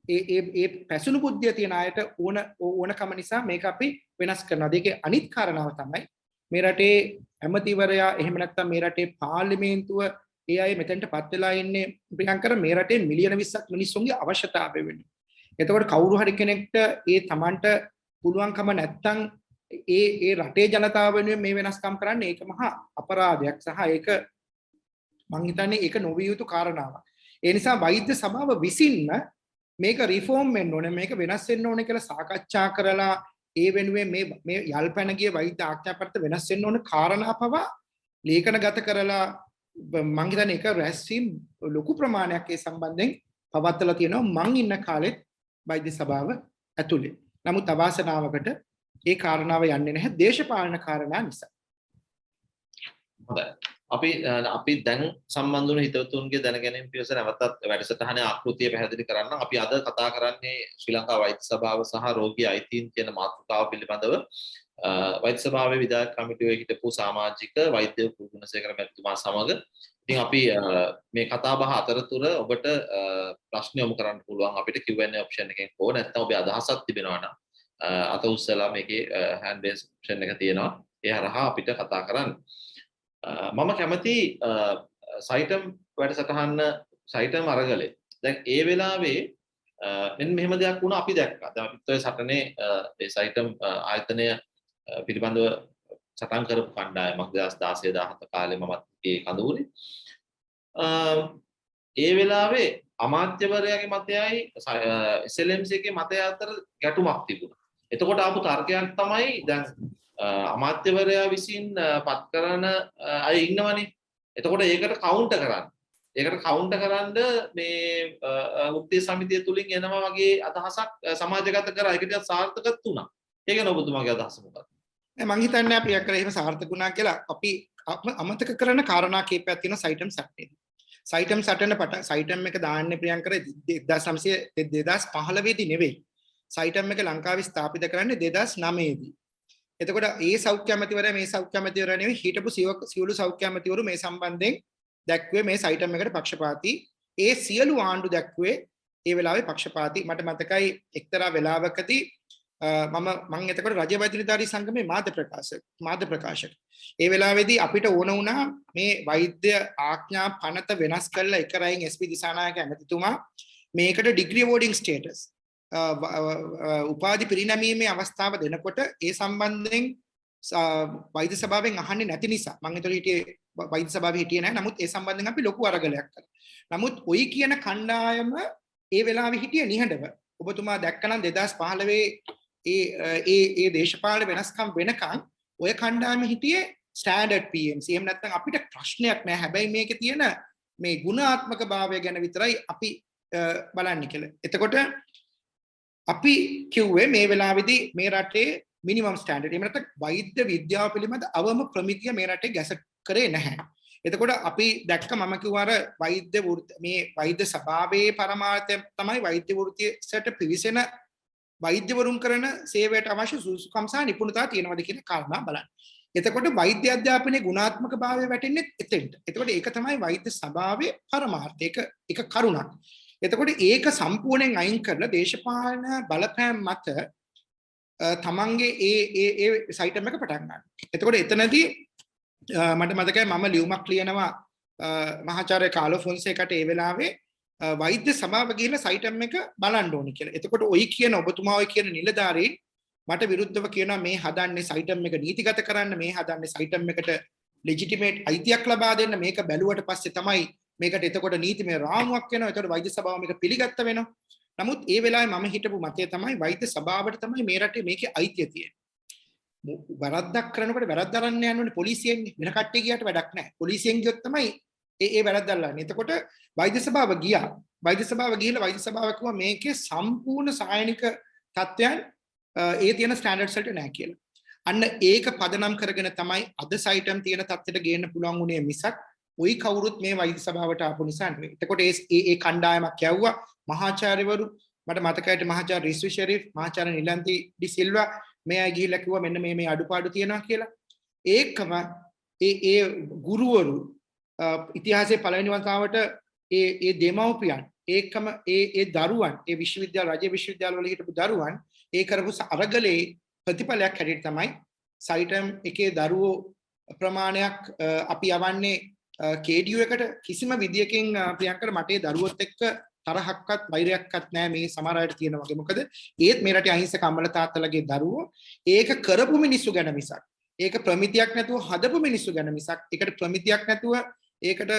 ඒ පැසුණු බුද්ධිය තියන අයට ඕනකම නිසා මේක අපි වෙනස් කරනවා. ඒකේ අනිත් කාරණාව තමයි මේ රටේ ඇමතිවරයා එහෙම නැත්නම් මේ රටේ පාර්ලිමේන්තුව ඒ අය මෙතෙන්ටපත් වෙලා ඉන්නේ ප්‍රියංකර මේ රටේ මිලියන 20ක් මිනිස්සුන්ගේ අවශ්‍යතාවය වෙන්නේ. එතකොට කවුරු හරි කෙනෙක්ට ඒ Tamanට පුළුවන්කම නැත්තම් ඒ රටේ ජනතාව වෙනුවෙන් මේ වෙනස්කම් කරන්න ඒක මහා අපරාධයක් සහ ඒක මං හිතන්නේ ඒක නොවිය යුතු කාරණාවක්. ඒ නිසා වෛද්‍ය සභාව විසින්ම මේක රිෆෝම් වෙන්න ඕනේ මේක වෙනස් වෙන්න ඕනේ කියලා සාකච්ඡා කරලා ඒ වෙනුවෙන් මේ යල්පැන ගිය වෛද්‍ය ආඥාපත්‍ර වෙනස් වෙන්න ඕන කාරණා පවා ලේඛනගත කරලා මං හිතන්නේ ඒක රැස්වීම් ලොකු ප්‍රමාණයක් ඒ සම්බන්ධයෙන් පවත්වලා තියෙනවා මං ඉන්න කාලෙත් වෛද්‍ය සභාව ඇතුලේ. නමුත් අවාසනාවකට ඒ කාරණාව යන්නේ නැහැ දේශපාලන කාරණා නිසා. හොඳයි. අපි දැන් සම්බන්ධ වුණු හිතවතුන්ගේ දැනගැනීම පිණිස නැවතත් වැඩසටහනේ ආකෘතිය පැහැදිලි කරන්න අපි අද කතා කරන්නේ ශ්‍රී ලංකා වෛද්‍ය සභාව සහ රෝගී අයිතීන් කියන මාතෘකාව පිළිබඳව වෛද්‍ය සභාවේ විධායක කමිටුවේ හිටපු සමාජික වෛද්‍ය ගුණසේකර මැතිතුමා සමග ඉතින් අපි මේ කතා බහ අතරතුර ඔබට ප්‍රශ්න යොමු කරන්න පුළුවන් අපිට Q&A ඔප්ෂන් එකෙන් හෝ නැත්නම් ඔබේ අදහසක් තිබෙනවා නම් අත උස්සලා මේකේ hand raise ඔප්ෂන් එක තියෙනවා ඒ හරහා අපිට කතා කරන්න. මම කැමති සයිටම් වැඩසටහන සයිටම් අරගලේ දැන් ඒ වෙලාවේ මෙන්න මෙහෙම දෙයක් වුණා අපි දැක්කා. දැන් අපිත් ඔය සටනේ ඒ සයිටම් ආයතනය පිළිබඳව සටන් කරපු කණ්ඩායමක් 2016 17 කාලේ මමත් ඒ කඳවුරේ ඒ වෙලාවේ අමාත්‍යවරයාගේ මතයයි SLMC එකේ මතය අතර ගැටුමක් තිබුණා. එතකොට ආපු තර්කයක් තමයි දැන් අමාත්‍යවරයා විසින් පත් කරන අය ඉන්නවනේ. එතකොට ඒකට කවුන්ටර් කරන්න. ඒකට කවුන්ටර් කරන්න මේ වෘත්තීය සමිතිය තුලින් එනවා වගේ අදහසක් සමාජගත කරා. ඒක ටිකක් සාර්ථකත් වුණා. ඒක නෝ ඔබතුමාගේ අදහස මොකක්ද? මම හිතන්නේ අපි අක්කර එහෙම සාර්ථක වුණා කියලා අපි අමතක කරන කාරණා කීපයක් තියෙනවා සයිටම් සටනේ. සයිටම් සටන සයිටම් එක දාන්නේ ප්‍රියංකර 2015 දී නෙවෙයි. සයිටම් එක ලංකාවේ ස්ථාපිත කරන්නේ 2009 දී. එතකොට ඒ සෞඛ්‍ය අමාත්‍යවරයා මේ සෞඛ්‍ය අමාත්‍යවරයා නෙවෙයි හිටපු සියලු සෞඛ්‍ය අමාත්‍යවරු මේ සම්බන්ධයෙන් දැක්ුවේ මේ සයිටම් එකට පක්ෂපාතී. ඒ සියලු ආණ්ඩු දැක්ුවේ ඒ වෙලාවේ පක්ෂපාතී. මට මතකයි එක්තරා වෙලාවකදී මම එතකොට රජ වෛද්‍ය නිලධාරී සංගමේ මාධ්‍ය ප්‍රකාශක. ඒ වෙලාවේදී අපිට ඕන වුණා මේ වෛද්‍ය ආඥා පනත වෙනස් කරලා එක රයින් SP දිසානායක ඇමතිතුමා මේකට ඩිග්‍රී අවෝඩින් ස්ටේටස් උපාධි පිරිනැමීමේ අවස්ථාව දෙනකොට ඒ සම්බන්ධයෙන් වෛද්‍ය සභාවෙන් අහන්නේ නැති නිසා මම ඒතර හිටියේ වෛද්‍ය සභාවේ හිටියේ නැහැ. නමුත් ඒ සම්බන්ධයෙන් අපි ලොකු අරගලයක් කළා. නමුත් ඔයි කියන කණ්ඩායම ඒ වෙලාවේ හිටියේ නිහඬව. ඔබතුමා දැක්කනම් 2015 ඒ දේශපාලන වෙනස්කම් වෙනකන් ඔය කණ්ඩායම හිටියේ ස්ටෑන්ඩඩ් PMC. එහෙම නැත්නම් අපිට ප්‍රශ්නයක් නැහැ. හැබැයි මේකේ තියෙන මේ ගුණාත්මක භාවය ගැන විතරයි අපි බලන්න කියලා. එතකොට අපි කිව්වේ මේ වෙලාවේදී මේ රටේ මිනිමම් ස්ටෑන්ඩඩ් එහෙම නැත්නම් වෛද්‍ය විද්‍යාව පිළිබඳ අවම ප්‍රමිතිය මේ රටේ ගැසට් කරේ නැහැ. එතකොට අපි දැක්ක මම කිව්වා අර වෛද්‍ය මේ වෛද්‍ය සභාවේ පරමාර්ථය තමයි වෛද්‍ය වෘත්තියට පිවිසෙන වෛද්‍යවරුන් කරන සේවයට අවශ්‍ය සුසුකම් සහ නිපුණතා තියෙනවද කියන කාරණා බලන්න. එතකොට වෛද්‍ය අධ්‍යාපනයේ ගුණාත්මක භාවය වැටෙන්නේ එතෙන්ට. එතකොට ඒක තමයි වෛද්‍ය සභාවේ පරමාර්ථය. ඒක කරුණක්. එතකොට ඒක සම්පූර්ණයෙන් අයින් කරලා දේශපාලන බලපෑම් මත තමන්ගේ ඒ සයිටම් එක පටන් ගන්න. එතකොට එතනදී මට මතකයි මම ලියුමක් ලියනවා මහාචාර්ය කාලෝ ෆොන්සේකට ඒ වෙලාවේ වෛද්‍ය සභාව ගිහිල්ලා සයිටම් එක බලන්න ඕනි කියලා. එතකොට ඔයි කියන ඔබතුමා ඔයි කියන නිලධාරීන් මට විරුද්ධව කියනවා මේ හදන්නේ සයිටම් එක නීතිගත කරන්න, මේ හදන්නේ සයිටම් එකට ලෙජිටිමේට් අයිතියක් ලබා දෙන්න. මේක බැලුවට පස්සේ තමයි මේකට එතකොට නීතිමය රාමුවක් වෙනවා. එතකොට වෛද්‍ය සභාව මේක පිළිගත්ත වෙනවා. නමුත් ඒ වෙලාවේ මම හිතපු මතය තමයි වෛද්‍ය සභාවට තමයි මේ රටේ මේකේ අයිතිය තියෙන්නේ. වැරද්දක් කරනකොට වැරද්ද අරන්න යන්න ඕනේ පොලිසියෙන්. වෙන කට්ටිය ගියට වැඩක් නැහැ. පොලිසියෙන් ගියොත් තමයි ඒ වැරද්ද අල්ලන්නේ. එතකොට වෛද්‍ය සභාව ගියා. වෛද්‍ය සභාව ගිහිල්ලා වෛද්‍ය සභාව කිව්වා මේකේ සම්පූර්ණ සායනික තත්ත්වයන් ඒ තියෙන ස්ටෑන්ඩඩ්ස් වලට නැහැ කියලා. අන්න ඒක පදනම් කරගෙන තමයි අද සයිටම් තියෙන තත්ත්වයට ගේන්න පුළුවන් උනේ මිසක් ওই කවුරුත් මේ වෛද්‍ය සභාවට ආපු නිසා නෙවෙයි. එතකොට ඒ කණ්ඩායමක් යවුවා මහාචාර්යවරු මට මතකයි මහාචාර්ය රිස්වි ෂෙරීෆ් මහාචාර්ය නිලන්ති ඩි සිල්වා මේ අය ගිහිල්ලා කිව්වා මෙන්න මේ අඩුපාඩු තියෙනවා කියලා. ඒකම ඒ ගුරුවරු ඉතිහාසයේ පළවෙනි වතාවට ඒ දෙමව්පියන් ඒකම ඒ දරුවන් ඒ විශ්වවිද්‍යාල රාජ්‍ය විශ්වවිද්‍යාල වල හිටපු දරුවන් ඒ කරපු අරගලේ ප්‍රතිඵලයක් හැටියට තමයි සයිටම් එකේ දරුවෝ ප්‍රමාණයක් අපි යවන්නේ KDU එකට කිසිම විදියකින් ප්‍රියංකර මට ඒ දරුවොත් එක්ක තරහක්වත් වෛරයක්වත් නැහැ මේ සමහර අයට තියෙන වගේ. මොකද ඒත් මේ රටේ අහිංසක අම්මල තාත්තලගේ දරුවෝ ඒක කරපු මිනිස්සු ගැන මිසක් ඒක ප්‍රමිතියක් නැතුව හදපු මිනිස්සු ගැන මිසක් ඒකට ප්‍රමිතියක් නැතුව ඒකට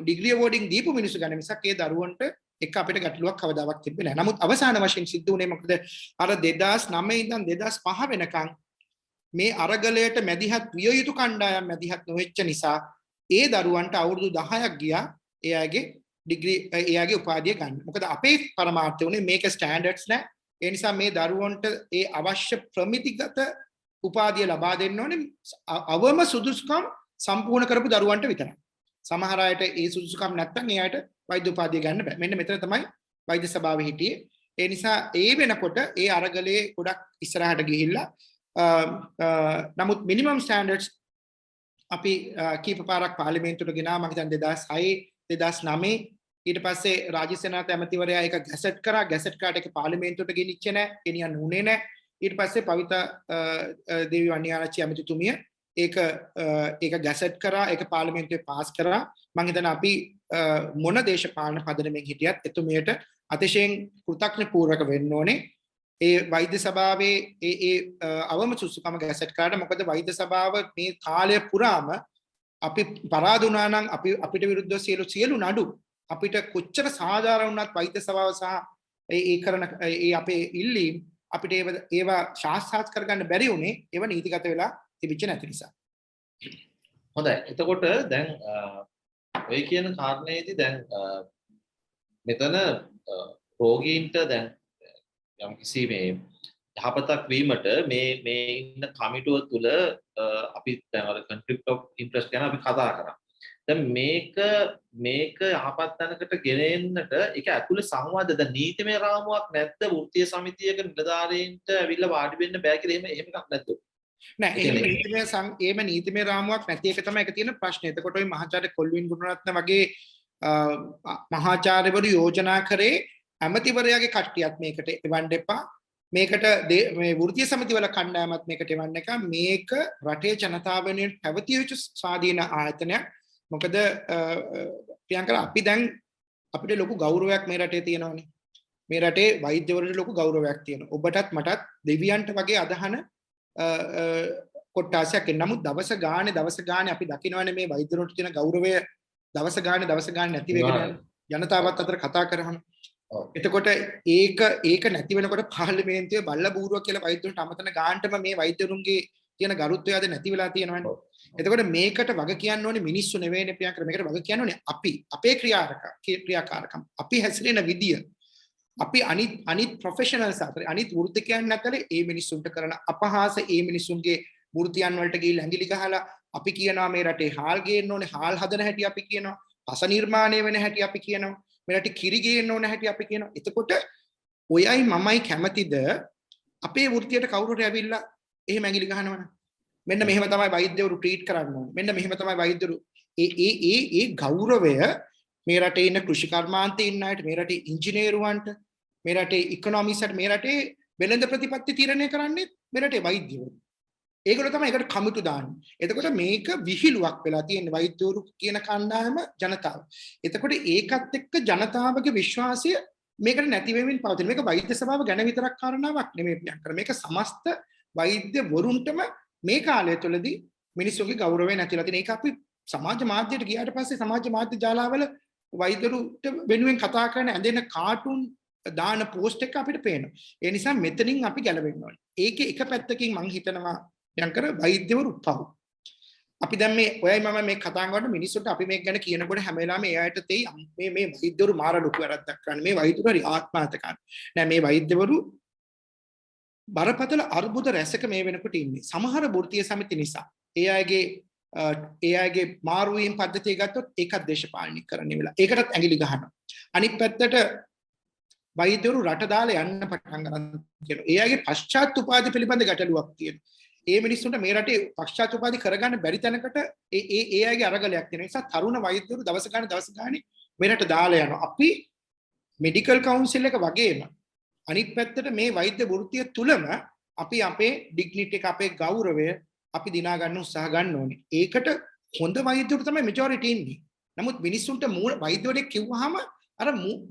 ඩිග්‍රී අවෝඩින් දීපු මිනිස්සු ගැන මිසක් ඒ දරුවන්ට එක අපිට ගැටලුවක් කවදාවත් තිබෙන්නේ නැහැ. නමුත් අවසාන වශයෙන් සිද්ධ වුණේ මොකද? අර 2009 ඉඳන් 2005 වෙනකන් මේ අරගලයට මැදිහත් විය යුතු කණ්ඩායම් මැදිහත් නොවෙච්ච නිසා ඒ දරුවන්ට අවුරුදු 10ක් ගියා එයාගේ ඩිග්‍රී එයාගේ උපාධිය ගන්න. මොකද අපේ පරමාර්ථය උනේ මේක ස්ටෑන්ඩඩ්ස් නැහැ. ඒ නිසා මේ දරුවන්ට ඒ අවශ්‍ය ප්‍රමිතිගත උපාධිය ලබා දෙන්න ඕනේ අවම සුදුසුකම් සම්පූර්ණ කරපු දරුවන්ට විතරයි. සමහර අයට ඒ සුදුසුකම් නැත්නම් ඒ අයට වෛද්‍ය උපාධිය ගන්න බෑ. මෙන්න මෙතන තමයි වෛද්‍ය සභාවේ හිටියේ. ඒ නිසා ඒ වෙනකොට ඒ අරගලයේ ගොඩක් ඉස්සරහට ගිහිල්ලා නමුත් මිනිමම් ස්ටෑන්ඩඩ්ස් අපි කීප පාරක් පාර්ලිමේන්තුවට ගෙනාවා. මම හිතන්නේ 2006 2009 ඊට පස්සේ රාජ්‍ය සේනාත ඇමතිවරයා ඒක ගැසට් කරා. ගැසට් කරාට ඒක පාර්ලිමේන්තුවට ගෙනිච්චේ නැහැ. ගෙනියන්න උනේ නැහැ. ඊට පස්සේ පවිතා දේවි වණ්ණියාරච්චි ඇමතිතුමිය ඒක ගැසට් කරා. ඒක පාර්ලිමේන්තුවේ පාස් කරා. මම හිතන්නේ අපි මොන දේශපාලන පදනමෙන් හිටියත් එතුමියට අතිශයින් කෘතඥ පූර්වක වෙන්න ඕනේ. ඒ වෛද්‍ය සභාවේ ඒ අවම සුසුකම ගැසට් කරාට මොකද වෛද්‍ය සභාව මේ කාලය පුරාම අපි පරාද වුණා නම් අපිට විරුද්ධව සියලු නඩු අපිට කොච්චර සාධාරණ වුණත් වෛද්‍ය සභාව සහ ඒ කරන ඒ අපේ ඉල්ලීම් අපිට ඒවා සාක්ෂාත් කරගන්න බැරි වුණේ ඒව නීතිගත වෙලා තිබිච්ච නැති නිසා. හොඳයි. එතකොට දැන් ඔය කියන කාරණේදී දැන් මෙතන රෝගීන්ට දැන් යම් කිසි මේ යහපතක් වීමට මේ ඉන්න කමිටුව තුල අපි දැන් අර conflict of interest ගැන අපි කතා කරා. දැන් මේක යහපත් තැනකට ගෙනෙන්නට ඒක ඇතුලේ සංවාද දැන් නීතිමය රාමුවක් නැත්ද වෘත්තීය සමිතියක නිලධාරීන්ට ඇවිල්ලා වාඩි වෙන්න බෑ කියලා එහෙම එකක් නැද්ද? නෑ එහෙම නීතිමය රාමුවක් නැති එක තමයි ඒක තියෙන ප්‍රශ්නේ. එතකොට ওই මහාචාර්ය කොල්වින් ගුණරත්න වගේ මහාචාර්යවරු යෝජනා කරේ ඇමතිවරයාගේ කට්ටියත් මේකට එවන්න එපා. මේකට මේ වෘත්තීය සමිතිවල කණ්ඩායමත් මේකට එවන්න එක. මේක රටේ ජනතාව වෙනුවෙන් පැවතිය යුතු ස්වාධීන ආයතනයක්. මොකද ප්‍රියංකර අපි දැන් අපිට ලොකු ගෞරවයක් මේ රටේ තියෙනවානේ. මේ රටේ වෛද්‍යවරුන්ට ලොකු ගෞරවයක් තියෙනවා. ඔබටත් මටත් දෙවියන්ට වගේ අදහන කොට්ටාසයක් එන්න. නමුත් දවස ගානේ අපි දකිනවනේ මේ වෛද්‍යවරුන්ට තියෙන ගෞරවය දවස ගානේ නැති වෙගෙන ජනතාවත් අතර කතා කරහම. එතකොට ඒක නැති වෙනකොට පාර්ලිමේන්තුවේ බල්ල බූරුව කියලා වෛද්‍යවරුන්ට අමතන ගානටම මේ වෛද්‍යවරුන්ගේ තියෙන ගරුත්වය අද නැති වෙලා තියෙනවනේ. එතකොට මේකට වග කියන්න ඕනේ මිනිස්සු නෙවෙයිනේ ප්‍රියංකර. මේකට වග කියන්න ඕනේ අපි. අපේ ක්‍රියාකාරකම්. අපි හැසිරෙන විදිය. අපි අනිත් ප්‍රොෆෙෂනල්ස් අතර අනිත් වෘත්තිකයන් අතර ඒ මිනිස්සුන්ට කරන අපහාස ඒ මිනිස්සුන්ගේ වෘත්තියන් වලට ගිහිල්ලා ඇඟිලි ගහලා අපි කියනවා මේ රටේ හාල් ගේන්න ඕනේ හාල් හදන හැටි අපි කියනවා පස නිර්මාණය වෙන හැටි අපි කියනවා මේ රටේ කිරි ගේන්න ඕන හැටි අපි කියනවා. එතකොට ඔයයි මමයි කැමතිද අපේ වෘත්තියට කවුරු හරි ඇවිල්ලා එහෙම ඇඟිලි ගහනවනේ. මෙන්න මෙහෙම තමයි වෛද්‍යවරු ට්‍රීට් කරන්න ඕනේ. මෙන්න මෙහෙම තමයි වෛද්‍යවරු ඒ ගෞරවය මේ රටේ ඉන්න කෘෂි කර්මාන්තයේ ඉන්න අයට, මේ රටේ ඉංජිනේරුවන්ට, මේ රටේ ඉකොනොමිස්ට්, මේ රටේ වෙළඳ ප්‍රතිපත්ති තීරණය කරන්නේ මේ රටේ වෛද්‍යවරු. ඒගොල්ලෝ තමයි ඒකට කමිටු දාන්නේ. එතකොට මේක විහිළුවක් වෙලා තියෙන වෛද්‍යවරු කියන කණ්ඩායම ජනතාව. එතකොට ඒකත් එක්ක ජනතාවගේ විශ්වාසය මේකට නැති වෙමින් පවතින. මේක වෛද්‍ය සභාව ගැන විතරක් කාරණාවක් නෙමෙයි ප්‍රියංකර. මේක සමස්ත වෛද්‍යවරුන්ටම මේ කාලය තුළදී මිනිස්සුන්ගේ ගෞරවය නැතිලා තියෙන. ඒක අපි සමාජ මාධ්‍යයට ගියාට පස්සේ සමාජ මාධ්‍ය ජාලාවල වෛද්‍යවරුන්ට වෙනුවෙන් කතා කරන ඇඳෙන කාටුන් දාන පෝස්ට් එක අපිට පේනවා. ඒ නිසා මෙතනින් අපි ගැලවෙන්න ඕනේ. ඒකේ එක පැත්තකින් මම හිතනවා යංකර වෛද්‍යවරු පව්. අපි දැන් මේ ඔයයි මම මේ කතා කරනකොට මිනිස්සුන්ට අපි මේක ගැන කියනකොට හැම වෙලාවෙම ඒ අයට තේයි මේ වෛද්‍යවරු මාර ලොකු වැරද්දක් කරන්නේ. මේ වෛද්‍යවරු හරි ආත්මార్థකාරී. නෑ මේ වෛද්‍යවරු බරපතල අර්බුද රැසක මේ වෙනකොට ඉන්නේ. සමහර වෘත්තීය සමිති නිසා. ඒ අයගේ මාරු වීම පද්ධතිය ගත්තොත් ඒකත් දේශපාලනීකරණය වෙලා. ඒකටත් ඇඟිලි ගහනවා. අනිත් පැත්තට වෛද්‍යවරු රට දාලා යන්න පටන් ගන්න කියනවා. ඒ අයගේ පශ්චාත් උපාධි පිළිබඳ ගැටලුවක් තියෙනවා. ඒ මිනිස්සුන්ට මේ රටේ පශ්චාත් උපාධි කරගන්න බැරි තැනකට ඒ අයගේ අරගලයක් තියෙන නිසා තරුණ වෛද්‍යවරු දවස ගානේ මේ රට දාලා යනවා. අපි මෙඩිකල් කවුන්සිල් එක වගේම අනිත් පැත්තට මේ වෛද්‍ය වෘත්තිය තුලම අපි අපේ ඩිග්නිටි එක අපේ ගෞරවය අපි දිනා ගන්න උත්සාහ ගන්න ඕනේ. ඒකට හොඳ වෛද්‍යවරු තමයි මෙජොරිටි ඉන්නේ. නමුත් මිනිස්සුන්ට වෛද්‍යවරයෙක් කිව්වහම අර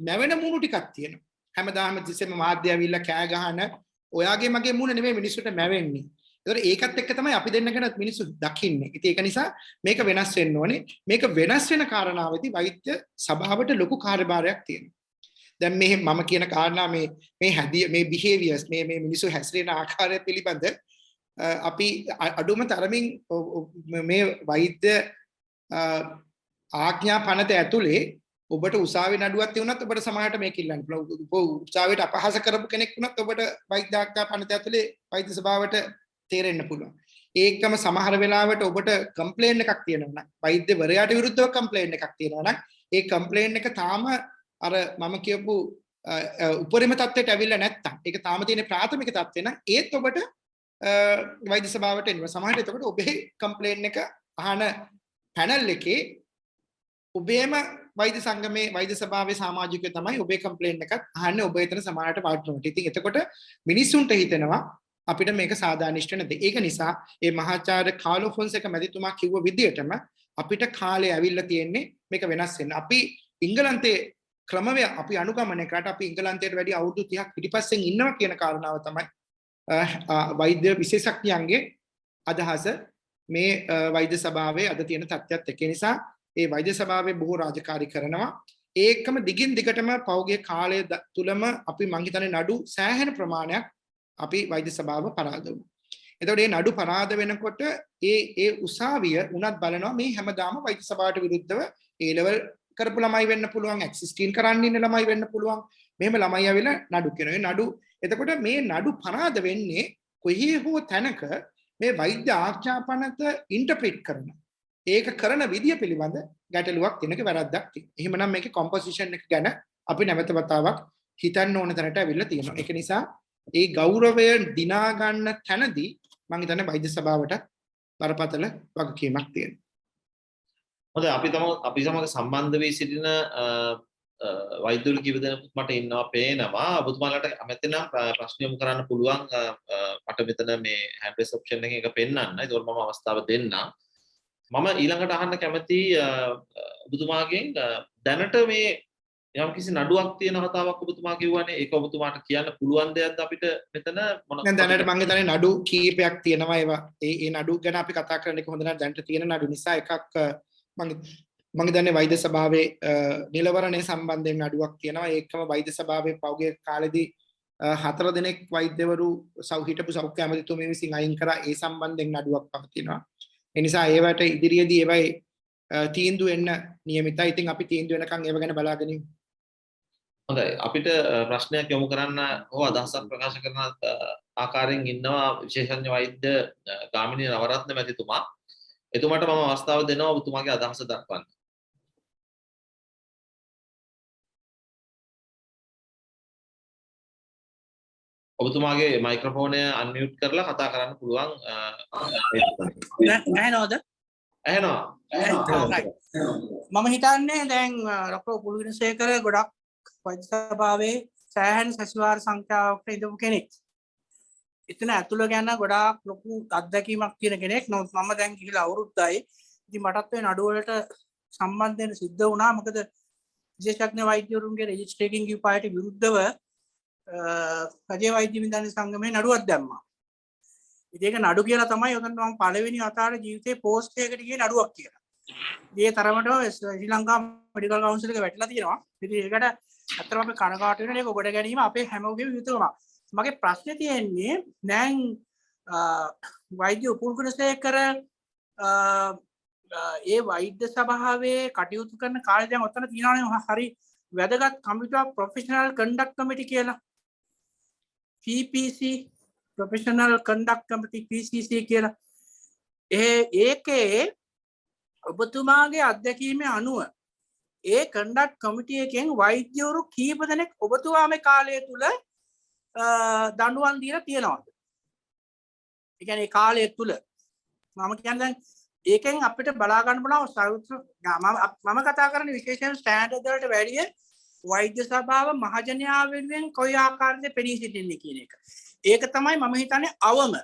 නැවෙන මූණු ටිකක් තියෙනවා. හැමදාම තිස්සෙම මාධ්‍ය ඇවිල්ලා කෑ ගහන ඔයාගේ මගේ මූණ නෙමෙයි මිනිස්සුන්ට නැවෙන්නේ. ඒකත් එක්ක තමයි අපි දෙන්න ගැන මිනිස්සු දකින්නේ. ඉතින් ඒක නිසා මේක වෙනස් වෙන්න ඕනේ. මේක වෙනස් වෙන කාරණාවේදී වෛද්‍ය සභාවට ලොකු කාර්යභාරයක් තියෙනවා. දැන් මේ මම කියන කාරණා මේ බිහේවියර්ස් මේ මිනිස්සු හැසිරෙන ආකාරය පිළිබඳ අපි අඩුම තරමින් මේ වෛද්‍ය ආඥා පනත ඇතුලේ ඔබට උසාවියේ නඩුවක් තියුණත් ඔබට සමාජයට මේක ඉල්ලන්න පුළුවන්. ඔබ උසාවියට අපහාස කරපු කෙනෙක් වුණත් ඔබට වෛද්‍ය ආඥා පනත ඇතුලේ වෛද්‍ය සභාවට තේරෙන්න පුළුවන්. ඒකම සමහර වෙලාවට ඔබට කම්ප්ලේන් එකක් තියෙනවා නම් වෛද්‍යවරයාට විරුද්ධව කම්ප්ලේන් එකක් තියෙනවා නම් ඒ කම්ප්ලේන් එක තාම අර මම කියපු උපරිම තත්ත්වයට ඇවිල්ලා නැත්තම් ඒක තාම තියෙන ප්‍රාථමික තත්ත්වේ නම් ඒත් ඔබට වෛද්‍ය සභාවට එනවා. සමහරවිට එතකොට ඔබේ කම්ප්ලේන් එක අහන පැනල් එකේ ඔබේම වෛද්‍ය සංගමේ වෛද්‍ය සභාවේ සමාජිකයෝ තමයි ඔබේ කම්ප්ලේන් එකත් අහන්නේ ඔබ එතන සමාජයට වාට්ටුනට. ඉතින් එතකොට මිනිස්සුන්ට හිතෙනවා අපිට මේක සාධාරණිෂ්ඨ නැති. ඒක නිසා මේ මහාචාර්ය කාලෝ ෆොන්සේක මැතිතුමා කිව්ව විදියටම අපිට කාලය ඇවිල්ලා තියෙන්නේ මේක වෙනස් වෙන්න. අපි ඉංගලන්තයේ ක්‍රමවේය අපි අනුගමනය කරාට අපි ඉංගලන්තයට වැඩි අවුරුදු 30ක් පිටිපස්සෙන් ඉන්නවා කියන කාරණාව තමයි වෛද්‍ය විශේෂඥයන්ගේ අදහස මේ වෛද්‍ය සභාවේ අද තියෙන තත්ත්වයක් එක්ක. නිසා ඒ වෛද්‍ය සභාවේ බොහෝ රාජකාරී කරනවා. ඒකම දිගින් දිගටම පෞගේ කාලය තුලම අපි මං හිතන්නේ නඩු සෑහෙන ප්‍රමාණයක් අපි වෛද්‍ය සභාව පරාද වුණා. එතකොට මේ නඩු පරාද වෙනකොට ඒ උසාවිය උනත් බලනවා මේ හැමදාම වෛද්‍ය සභාවට විරුද්ධව A level කරපු ළමයි වෙන්න පුළුවන්, X16 කරන්න ඉන්න ළමයි වෙන්න පුළුවන්. මෙහෙම ළමයි ආවිලා නඩු කියනවා. ඒ නඩු එතකොට මේ නඩු පරාද වෙන්නේ කොහේ හෝ තැනක මේ වෛද්‍ය ආඥාපනත ඉන්ටර්ප්‍රිට් කරන. ඒක කරන විදිය පිළිබඳ ගැටලුවක් තියෙනක වැරද්දක් තියෙනවා. එහෙමනම් මේකේ කොම්පොසිෂන් එක ගැන අපි නැවත වතාවක් හිතන්න ඕන තැනට අවිල්ල තියෙනවා. ඒක නිසා ඒ ගෞරවය දිනා ගන්න තැනදී මම හිතන්නේ වෛද්‍ය සභාවට බරපතල වගකීමක් තියෙනවා. හොඳයි අපි සමග සම්බන්ධ වී සිටින වෛද්‍යවරු කිව දෙනෙකුත් මට ඉන්නවා පේනවා. ඔබතුමාලට කැමති නම් ප්‍රශ්න යොමු කරන්න පුළුවන්. මට මෙතන මේ hand raise option එකෙන් එක පෙන්නන්න. ඒක මම අවස්ථාව දෙන්නම්. මම ඊළඟට අහන්න කැමති ඔබතුමාගෙන් දැනට මේ යම් කිසි නඩුවක් තියෙන කතාවක් ඔබතුමා කිව්වනේ. ඒක ඔබතුමාට කියන්න පුළුවන් දෙයක්ද අපිට මෙතන මොන දැනට මම හිතන්නේ නඩු කීපයක් තියෙනවා. ඒවා ඒ නඩු ගැන අපි කතා කරන එක හොඳ නැහැ. දැනට තියෙන නඩු නිසා එකක් මම හිතන්නේ වෛද්‍ය සභාවේ නිලවරණය සම්බන්ධයෙන් නඩුවක් තියෙනවා. ඒකම වෛද්‍ය සභාවේ පෞගේ කාලෙදී හතර දෙනෙක් වෛද්‍යවරු හිටපු සෞඛ්‍ය ඇමතිතුමිය විසින් අයින් කරා ඒ සම්බන්ධයෙන් නඩුවක් පවතිනවා. ඒ නිසා ඒවට ඉදිරියේදී ඒවයි තීන්දුව එන්න නියමිතයි. ඉතින් අපි තීන්දුව වෙනකන් ඒව ගැන බලාගෙන ඉමු. හොඳයි අපිට ප්‍රශ්නයක් යොමු කරන්න හෝ අදහසක් ප්‍රකාශ කරන ආකාරයෙන් ඉන්නවා විශේෂඥ වෛද්‍ය ගාමිණී නවරත්න මැතිතුමා. එතුමාට මම අවස්ථාව දෙනවා ඔබතුමාගේ අදහස දක්වන්න. ඔබතුමාගේ මයික්‍රොෆෝනය අන්මියුට් කරලා කතා කරන්න පුළුවන්. ඇහෙනවද? ඇහෙනවා. මම හිතන්නේ දැන් ડોક્ટર පුලුවිනසේකර ගොඩක් වෛද්‍ය සභාවේ සෑහෙන සැසිවාර සංඛ්‍යාවකට ඉඳපු කෙනෙක්. එතන ඇතුළ ගැන ගොඩාක් ලොකු අත්දැකීමක් තියෙන කෙනෙක්. නමුත් මම දැන් ගිහිලා අවුරුද්දයි. ඉතින් මටත් මේ නඩුව වලට සම්බන්ධ වෙන්න සිද්ධ වුණා. මොකද විශේෂඥ වෛද්‍යවරුන්ගේ රෙජිස්ට්‍රේටින් ගිපායට විරුද්ධව රජයේ වෛද්‍ය විද්‍යාන සංගමේ නඩුවක් දැම්මා. ඉතින් ඒක නඩු කියලා තමයි උතන මම පළවෙනි වතාවට ජීවිතේ පෝස්ට් එකකට ගියේ නඩුවක් කියලා. මේ තරමටම ශ්‍රී ලංකා මෙඩිකල් කවුන්සිල් එක වැටිලා තියෙනවා. ඉතින් ඒකට අත්‍තරම අපි කනගාටු වෙන එක ගොඩ ගැනීම අපේ හැමෝගේම යුතුයකමක්. මගේ ප්‍රශ්නේ තියෙන්නේ දැන් වෛද්‍ය උපුල්කුණසේකර ඒ වෛද්‍ය සභාවේ කටයුතු කරන කාලේ දැන් ඔතන තියෙනවානේ හරි වැදගත් කමිටුවක් ප්‍රොෆෙෂනල් කන්ඩක්ට් කමිටි කියලා. PPC ප්‍රොෆෙෂනල් කන්ඩක්ට් කමිටි PCC කියලා. ඒකේ ඔබතුමාගේ අත්දැකීමේ අනුව ඒ කන්ඩක්ට් කමිටි එකෙන් වෛද්‍යවරු කීප දෙනෙක් ඔබතුමාගේ කාලය තුල දඬුවම් දීලා තියෙනවද? ඒ කියන්නේ කාලය තුල මම කියන්නේ දැන් ඒකෙන් අපිට බලා ගන්න පුළුවන් මම කතා කරන්නේ විශේෂයෙන් ස්ටෑන්ඩඩ් වලට වැඩිය වෛද්‍ය සභාව මහජනයා වෙනුවෙන් කොයි ආකාරයකද පෙනී සිටින්නේ කියන එක. ඒක තමයි මම හිතන්නේ අවම.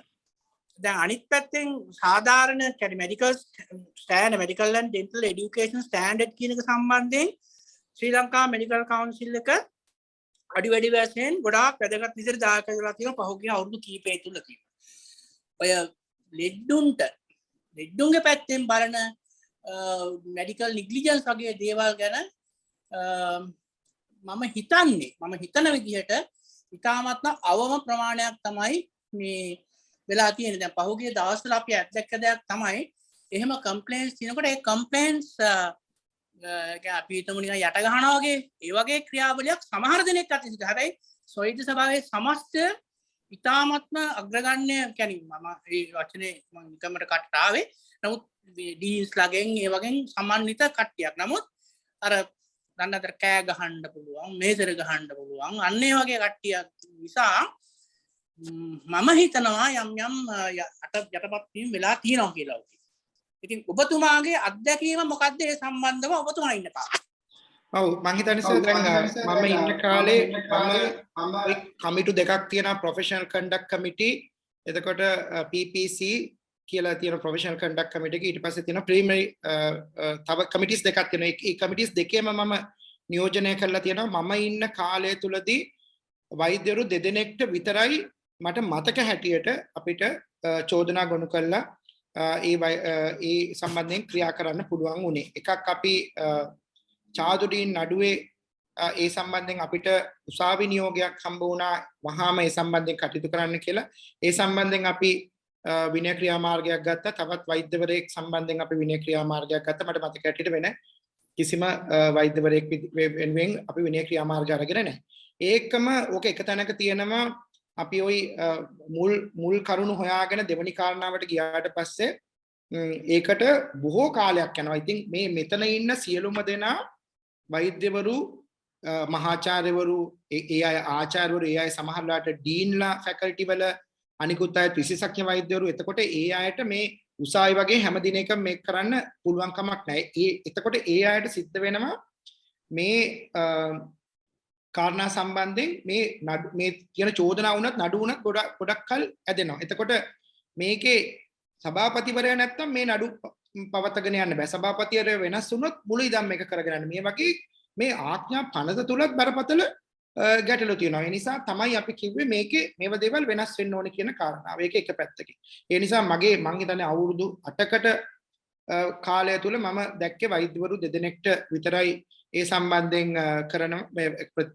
දැන් අනිත් පැත්තෙන් සාධාරණ කියන්නේ medical standard medical and dental education standard කියන එක සම්බන්ධයෙන් ශ්‍රී ලංකා මෙඩිකල් කවුන්සිල් එක අඩි වැඩි වශයෙන් ගොඩාක් වැදගත් විදිහට දායක වෙලා තියෙනවා පහුගිය අවුරුදු කිහිපය තුල තියෙනවා. ඔය ලෙඩ්ඩුන්ගේ පැත්තෙන් බලන මෙඩිකල් නිග්ලිජන්ස් වගේ දේවල් ගැන මම හිතන විදිහට ඉතාමත්ම අවම ප්‍රමාණයක් තමයි මේ වෙලා තියෙන්නේ. දැන් පහුගිය දවස්වල අපි අත්දැක්ක දෙයක් තමයි එහෙම කම්ප්ලේන්ට්ස් තියෙනකොට ඒ කම්ප්ලේන්ට්ස් අපි හිතමු නිකන් යට ගහනවා වගේ ඒ වගේ ක්‍රියාවලියක් සමහර දෙනෙක් අතින් සිදු. හැබැයි සොයිද සභාවේ සමස්තය ඉතාමත්ම අග්‍රගණ්‍ය කියන්නේ මම මේ වචනේ මම නිකම්මට කටට ආවේ. නමුත් ඩීන්ස් ලාගෙන් ඒ වගේ සම්මානිත කට්ටියක්. නමුත් අර දන්නතර කෑ ගහන්න පුළුවන්, මේසර ගහන්න පුළුවන්. අන්න ඒ වගේ කට්ටියක් නිසා මම හිතනවා යම් යටපත් වීම වෙලා තියෙනවා කියලා. ඉතින් ඔබතුමාගේ අත්දැකීම මොකද්ද ඒ සම්බන්ධව ඔබතුමා ඉන්න කාලේ? ඔව් මම හිතන්නේ සර් දැන් මම ඉන්න කාලේ මම කමිටු දෙකක් තියෙනවා ප්‍රොෆෙෂනල් කන්ඩක්ට් කමිටි එතකොට PPC කියලා තියෙන ප්‍රොෆෙෂනල් කන්ඩක්ට් කමිටි එක ඊට පස්සේ තියෙනවා ප්‍රයිමරි තව කමිටිස් දෙකක් තියෙනවා. ඒ කමිටිස් දෙකේම මම නියෝජනය කරලා තියෙනවා. මම ඉන්න කාලය තුලදී වෛද්‍යවරු දෙදෙනෙක්ට විතරයි මට මතක හැටියට අපිට චෝදනා ගොනු කළා ඒ සම්බන්ධයෙන් ක්‍රියා කරන්න පුළුවන් වුණේ. එකක් අපි චාදුඩීන් නඩුවේ ඒ සම්බන්ධයෙන් අපිට උසාවි නියෝගයක් හම්බ වුණා වහාම ඒ සම්බන්ධයෙන් කටයුතු කරන්න කියලා. ඒ සම්බන්ධයෙන් අපි විනය ක්‍රියාමාර්ගයක් ගත්තා. තවත් වෛද්‍යවරයෙක් සම්බන්ධයෙන් අපි විනය ක්‍රියාමාර්ගයක් ගත්තා. මට මතක හැටියට වෙන කිසිම වෛද්‍යවරයෙක් වෙනුවෙන් අපි විනය ක්‍රියාමාර්ග අරගෙන නැහැ. ඒකම ඕක එක තැනක තියෙනවා අපි ওই මුල් කරුණු හොයාගෙන දෙවනි කාරණාවට ගියාට පස්සේ ඒකට බොහෝ කාලයක් යනවා. ඉතින් මේ මෙතන ඉන්න සියලුම දෙනා වෛද්‍යවරු මහාචාර්යවරු ඒ අය ආචාර්යවරු ඒ අය සමහරලාට ඩීන්ලා ෆැකල්ටි වල අනිකුත් අය විශේෂඥ වෛද්‍යවරු. එතකොට ඒ අයට මේ උසාවි වගේ හැම දිනයකම මේක කරන්න පුළුවන් කමක් නැහැ. එතකොට ඒ අයට සිද්ධ වෙනවා මේ කාරණා සම්බන්ධයෙන් මේ කියන චෝදනා වුණත් නඩු වුණත් ගොඩක් කල් ඇදෙනවා. එතකොට මේකේ සභාපතිවරයා නැත්තම් මේ නඩු පවත්වාගෙන යන්න බෑ. සභාපතිවරයා වෙනස් වුණොත් මුළු ඉදම් මේක කරගෙන යන්න. මේ වගේ මේ ආඥා පනත තුලත් බරපතල ගැටලු තියෙනවා. ඒ නිසා තමයි අපි කිව්වේ මේකේ මේව දේවල් වෙනස් වෙන්න ඕනේ කියන කාරණාව. ඒක එක පැත්තකින්. ඒ නිසා මං හිතන්නේ අවුරුදු 8කට කාලය තුල මම දැක්කේ වෛද්‍යවරු දෙදෙනෙක්ට විතරයි ඒ සම්බන්ධයෙන්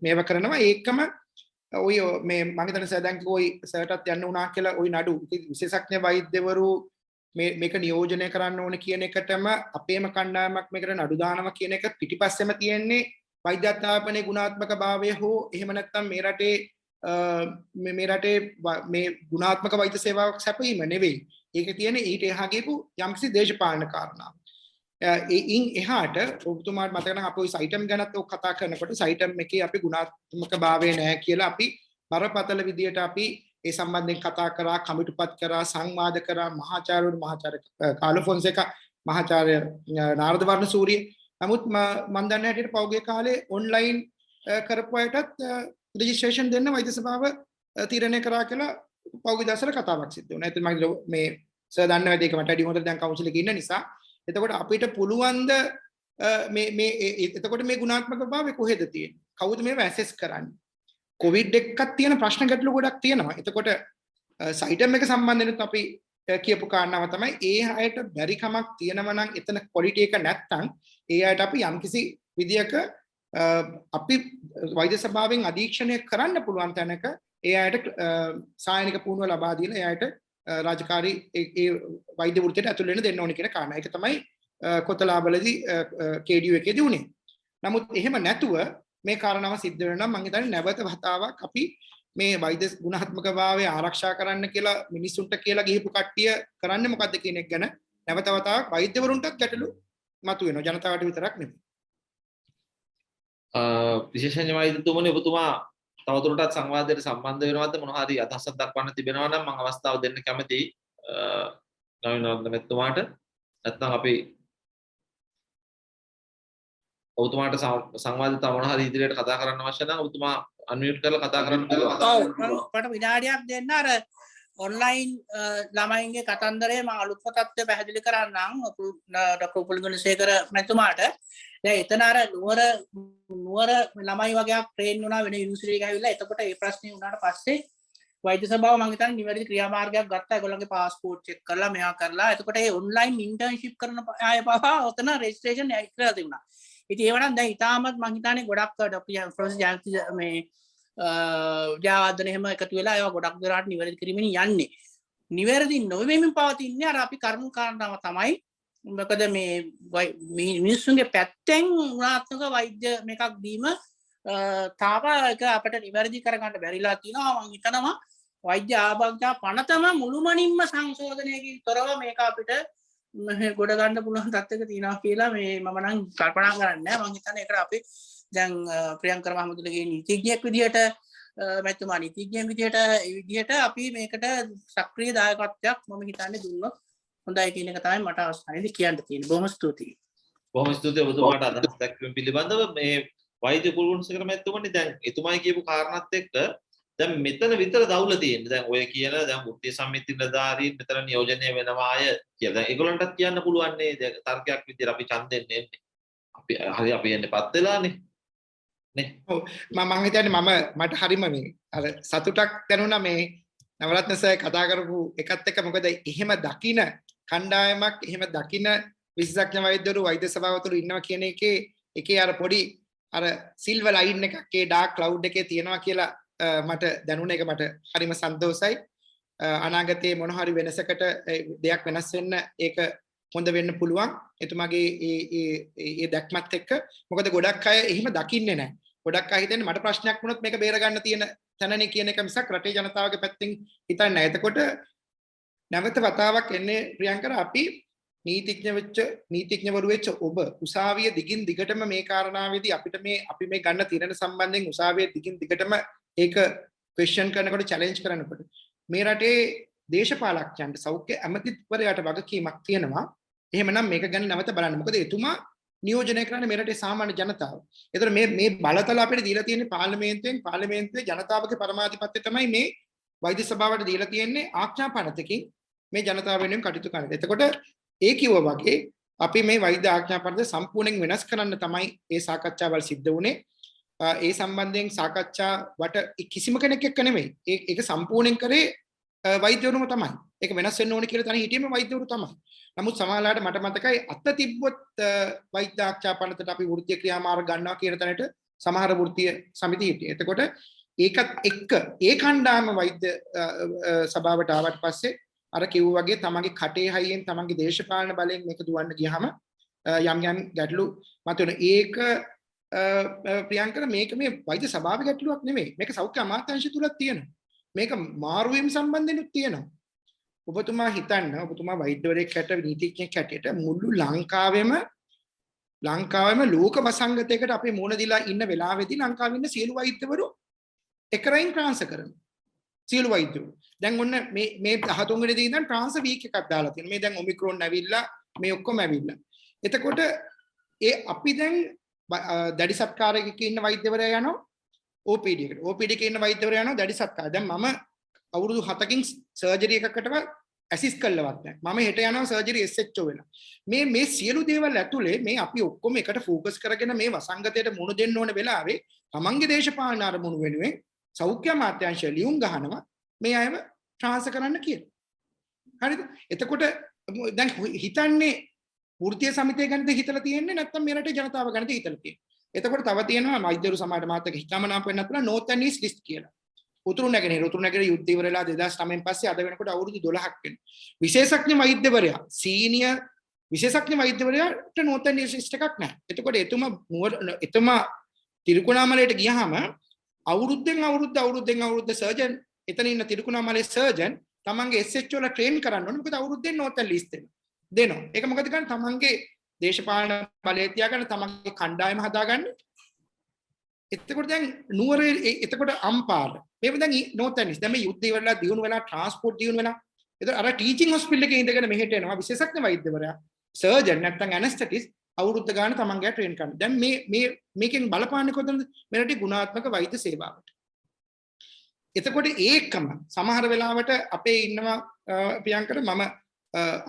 මේව කරනවා. ඒකම ඔය මේ මම හිතන්නේ සර් දැන් ඔය සර්ටත් යන්න උනා කියලා ওই නඩු විශේෂඥ වෛද්‍යවරු මේක නියෝජනය කරන්න ඕනේ කියන එකටම අපේම කණ්ඩායමක් මේකට නඩු දානවා කියන එක පිටිපස්සෙම තියෙන්නේ වෛද්‍ය අධ්‍යාපනයේ ගුණාත්මක භාවය හෝ එහෙම නැත්නම් මේ රටේ මේ ගුණාත්මක වෛද්‍ය සේවාවක් සැපයීම නෙවෙයි. ඒක තියෙන්නේ ඊට එහා ගියපු යම්කිසි දේශපාලන කාරණාවක්. ඉන් එහාට ඔබතුමාට මතක නම් අපි ওই සයිටම් ගැනත් ඔක් කතා කරනකොට සයිටම් එකේ අපි ගුණාත්මක භාවය නැහැ කියලා අපි බරපතල විදියට අපි ඒ සම්බන්ධයෙන් කතා කරා, කමිටුපත් කරා, සංවාද කරා, මහාචාර්ය කාලෝ ෆොන්සේකා, මහාචාර්ය නාරද වර්ණසූරිය. නමුත් මම දන්න හැටියට පෞගේ කාලේ ඔන්ලයින් කරපු අයටත් රෙජිස්ට්‍රේෂන් දෙන්න වෛද්‍ය සභාව තීරණය කරා කියලා පෞගේ දවසට කතාවක් සිද්ධ වුණා. ඒත් මම මේ සර් දන්න වැඩ ඒක මට වැඩි හොඳට දැන් කවුන්සිල් එකේ ඉන්න නිසා එතකොට අපිට පුළුවන් ද මේ එතකොට මේ ගුණාත්මක භාවය කොහෙද තියෙන්නේ? කවුද මේව ඇසෙස් කරන්නේ? කොවිඩ් එකක් තියෙන ප්‍රශ්න ගැටලු ගොඩක් තියෙනවා. එතකොට සයිටම් එක සම්බන්ධයෙන් අපි කියපු කාරණාව තමයි ඒ අයට බැරි කමක් තියෙනවා නම් එතන ක්වොලිටි එක නැත්තම් ඒ අයට අපි යම්කිසි විදියක අපි වෛද්‍ය සභාවෙන් අධීක්ෂණය කරන්න පුළුවන් තැනක ඒ අයට සායනික පුහුණුව ලබා දීලා ඒ අයට රාජකාරී ඒ වෛද්‍ය වෘත්තියට ඇතුල් වෙන්න දෙන්න ඕනේ කියන කාරණා. ඒක තමයි කොතලාබලදී KDU එකේදී උනේ. නමුත් එහෙම නැතුව මේ කාරණාව සිද්ධ වෙනවා නම් මම හිතන්නේ නැවත වතාවක් අපි මේ වෛද්‍ය ගුණාත්මක භාවය ආරක්ෂා කරන්න කියලා මිනිස්සුන්ට කියලා ගිහපු කට්ටිය කරන්නේ මොකද්ද කියන එක ගැන නැවත වතාවක් වෛද්‍යවරුන්ටත් ගැටලු මතුවෙනවා. ජනතාවට විතරක් නෙමෙයි. විශේෂඥ වෛද්‍යතුමනි ඔබතුමා තවදුරටත් සංවාදයට සම්බන්ධ වෙනවද මොන හරි අදහසක් දක්වන්න තිබෙනවා නම් මම අවස්ථාව දෙන්න කැමතියි නවීන වන්දනතුමාට. නැත්නම් අපි ඔබතුමාට සංවාදිත මොන හරි ඉදිරියට කතා කරන්න අවශ්‍ය නම් ඔබතුමා අන්මියුට් කරලා කතා කරන්න පුළුවන්. ඔව් මට විනාඩියක් දෙන්න අර ඔන්ලයින් ළමයින්ගේ කතන්දරේ මම අලුත්ම තත්ත්වය පැහැදිලි කරන්නම් ඩොක්ටර් උපුල්ගුණසේකර මැතිතුමාට. දැන් එතන අර නුවර ළමයි වගේක් ට්‍රේන් වුණා වෙන යුනිවර්සිටි එකක ඇවිල්ලා. එතකොට ඒ ප්‍රශ්නේ වුණාට පස්සේ වෛද්‍ය සභාව මම හිතන්නේ නිවැරදි ක්‍රියාමාර්ගයක් ගත්තා. ඒගොල්ලන්ගේ පාස්පෝර්ට් චෙක් කරලා මෙයා කරලා. එතකොට ඒ ඔන්ලයින් ඉන්ටර්න්ෂිප් කරන අය පවා ඔතන රෙජිස්ට්‍රේෂන් කරලා තිබුණා. ඉතින් ඒව නම් දැන් ඉතාමත් මම හිතන්නේ ගොඩක් ප්‍රොෆෙසර් ජයන්ති මේ ජයවර්ධන එහෙම එකතු වෙලා ඒවා ගොඩක් දරාට නිවැරදි කිරීමෙන් යන්නේ. නිවැරදි නොවෙමින් පවතින්නේ අර අපි කරුණු කාරණාව තමයි. මොකද මේ මිනිස්සුන්ගේ පැත්තෙන් ගුණාත්මක වෛද්‍ය මේකක් දීම තාම එක අපිට නිවැරදි කරගන්න බැරිලා තියෙනවා. මම හිතනවා වෛද්‍ය ආභාෂා පනතම මුළුමනින්ම සංශෝධනයකින් තොරව මේක අපිට ගොඩ ගන්න පුළුවන් තත්ත්වයක තියෙනවා කියලා මේ මම නම් කල්පනා කරන්නේ නැහැ. මම හිතන්නේ ඒකට අපි දැන් ප්‍රියංකර මහමුදුලගේ නීතිඥයෙක් විදිහට මැතිතුමා නීතිඥයෙක් විදිහට ඒ විදිහට අපි මේකට සක්‍රීය දායකත්වයක් මම හිතන්නේ දුන්නොත් හොඳයි කියන එක තමයි මට අවස්ථාවේදී කියන්න තියෙන්නේ. බොහොම ස්තුතියි. බොහොම ස්තුතියි ඔබතුමාට අදහස් දක්වීම පිළිබඳව. මේ වෛද්‍ය කුලුණුසේකර මැතිතුමනි දැන් එතුමායි කියපු කාරණාත් එක්ක දැන් මෙතන විතර දවුල තියෙන්නේ. දැන් ඔය කියන දැන් වෘත්තීය සමිති නිලධාරීන් මෙතන නියෝජනය වෙනවා අය කියලා. දැන් ඒගොල්ලන්ටත් කියන්න පුළුවන් නේ තර්කයක් විදිහට අපි ඡන්දෙන් එන්නේ. අපි හරි අපි එන්නේ පත් වෙලානේ. නේ. ඔව් මම හිතන්නේ මට හරිම මේ අර සතුටක් දැනුණා මේ නවරත්න සර් කතා කරපු එකත් එක්ක. මොකද එහෙම දකින කණ්ඩායමක් එහෙම දකින විශේෂඥ වෛද්‍යවරු වෛද්‍ය සභාව තුළ ඉන්නවා කියන එකේ අර පොඩි අර සිල්වර් ලයින් එකක් ඒ ඩාර්ක් ක්ලවුඩ් එකේ තියෙනවා කියලා මට දැනුණ එක මට හරිම සන්තෝෂයි. අනාගතයේ මොන හරි වෙනසකට දෙයක් වෙනස් වෙන්න ඒක හොඳ වෙන්න පුළුවන්. එතුමාගේ ඒ දැක්මත් එක්ක. මොකද ගොඩක් අය එහෙම දකින්නේ නැහැ. ගොඩක් අය හිතන්නේ මට ප්‍රශ්නයක් වුණොත් මේක බේර ගන්න තියෙන තැනනේ කියන එක මිසක් රටේ ජනතාවගේ පැත්තෙන් හිතන්නේ නැහැ. එතකොට නැවත වතාවක් එන්නේ ප්‍රියංකර අපි නීතිඥවරු වෙච්ච ඔබ උසාවිය දිගින් දිගටම මේ කාරණාවේදී අපිට අපි මේ ගන්න තීරණ සම්බන්ධයෙන් උසාවිය දිගින් දිගටම ඒක ක්වෙස්චන් කරනකොට චැලෙන්ජ් කරනකොට මේ රටේ දේශපාලකයන්ට සෞඛ්‍ය ඇමතිවරයාට වගකීමක් තියෙනවා. එහෙමනම් මේක ගැන නැවත බලන්න. මොකද එතුමා නියෝජනය කරන්නේ මේ රටේ සාමාන්‍ය ජනතාව. ඒතර මේ බලතල අපිට දීලා තියෙන්නේ පාර්ලිමේන්තුවේ ජනතාවගේ පරමාධිපත්‍ය තමයි මේ වෛද්‍ය සභාවට දීලා තියෙන්නේ ආඥා පනතකින් මේ ජනතාව වෙනුවෙන් කටයුතු කරන්න. එතකොට ඒ කිව්වා වගේ අපි මේ වෛද්‍ය ආඥා පනත සම්පූර්ණයෙන් වෙනස් කරන්න තමයි මේ සාකච්ඡාවල් සිද්ධ වුණේ. ඒ සම්බන්ධයෙන් සාකච්ඡා වට කිසිම කෙනෙක් එක්ක නෙමෙයි. ඒක සම්පූර්ණයෙන් කරේ වෛද්‍යවරුම තමයි. ඒක වෙනස් වෙන්න ඕනේ කියලා තන හිටියේම වෛද්‍යවරු තමයි. නමුත් සමහරවිට මට මතකයි අත්ත තිබ්බොත් වෛද්‍ය ආඥා පනතට අපි වෘත්තීය ක්‍රියාමාර්ග ගන්නවා කියන තැනට සමහර වෘත්තීය සමිති හිටියේ. එතකොට ඒකත් එක්ක ඒ කණ්ඩායම වෛද්‍ය සභාවට ආවට පස්සේ අර කිව්වා වගේ තමන්ගේ කටේ හයියෙන් තමන්ගේ දේශපාලන බලයෙන් මේක දුවන්න ගියාම යම් ගැටලු මතුවෙන. ඒක ප්‍රියංකර මේක මේ වෛද්‍ය සභාවේ ගැටලුවක් නෙමෙයි. මේක සෞඛ්‍ය අමාත්‍යාංශය තුලත් තියෙනවා. මේක මාරුවීම් සම්බන්ධෙනුත් තියෙනවා. ඔබතුමා හිතන්න ඔබතුමා වෛද්‍යවරයෙක් හැට නීතිඥයෙක් හැටියට මුළු ලංකාවෙම ලෝක වසංගතයකට අපේ මුණ දීලා ඉන්න වෙලාවෙදී ලංකාවේ ඉන්න සියලු වෛද්‍යවරු එකරයින් ට්‍රාන්ස්ෆර් කරනවා. සියලු වෛද්‍යවරු. දැන් ඔන්න මේ 13 වෙනි දී ඉඳන් ට්‍රාන්ස්ෆර් වීක් එකක් දාලා තියෙනවා. මේ දැන් ඔමික්‍රෝන් ඇවිල්ලා මේ ඔක්කොම ඇවිල්ලා. එතකොට අපි දැන් දැඩි සත්කාරයක ඉන්න වෛද්‍යවරයා යනවා OPD එකට. OPD එකේ ඉන්න වෛද්‍යවරයා යනවා දැඩි සත්කාර. දැන් මම අවුරුදු 7කින් සර්ජරි එකකටව ඇසිස්ට් කළවත් නැහැ. මම හෙට යනවා සර්ජරි SHO වෙලා. මේ සියලු දේවල් ඇතුලේ මේ අපි ඔක්කොම එකට ફોකස් කරගෙන මේ වසංගතයට මුහුණ දෙන්න ඕන වෙලාවේ තමන්ගේ දේශපාලන අරමුණු වෙනුවෙන් සෞඛ්‍ය අමාත්‍යාංශය ලියුම් ගහනවා මේ අයව ට්‍රාන්ස්ෆර් කරන්න කියලා. හරිද? එතකොට දැන් හිතන්නේ වෘත්තීය සමිතිය ගැනද හිතලා තියෙන්නේ නැත්නම් මේ රටේ ජනතාව ගැනද හිතලා තියෙන්නේ? එතකොට තව තියෙනවා වෛද්‍යවරු සමාජ මාතක හිතමනාප වෙන්නත් පුළුවන් north and east list කියලා. උතුරු නැගෙනහිර යුද්ධ ඉවරලා 2009න් පස්සේ අද වෙනකොට අවුරුදු 12ක් වෙනවා. විශේෂඥ වෛද්‍යවරයා සීනියර් විශේෂඥ වෛද්‍යවරයාට north and east list එකක් නැහැ. එතකොට එතුමා තිරිකුණාමලයට ගියාම අවුරුද්දෙන් අවුරුද්ද සර්ජන් එතන ඉන්න තිරිකුණාමලේ සර්ජන් තමන්ගේ SHO වල ට්‍රේන් කරන්න ඕනේ. මොකද අවුරුද්දෙන් north and east දෙනවා. ඒක මොකද ගන්න තමන්ගේ දේශපාලන බලය තියාගන්න තමන්ගේ කණ්ඩායම හදාගන්න. එතකොට දැන් නුවරේ එතකොට අම්පාර මේව දැන් north and east දැන් මේ යුද්ධ ඉවරලා දියුණු වෙලා ට්‍රාන්ස්පෝර්ට් දියුණු වෙලා එතකොට අර ටීචින් හොස්පිටල් එකේ ඉඳගෙන මෙහෙට එනවා විශේෂඥ වෛද්‍යවරයා සර්ජන් නැත්නම් ඇනස්තටිස් අවුරුද්ද ගාන තමන්ගේ ට්‍රේන් කරනවා. දැන් මේකෙන් බලපාන්නේ කොතනද? මෙරටේ ගුණාත්මක වෛද්‍ය සේවාවට. එතකොට ඒකම සමහර වෙලාවට අපේ ඉන්නවා ප්‍රියංකර මම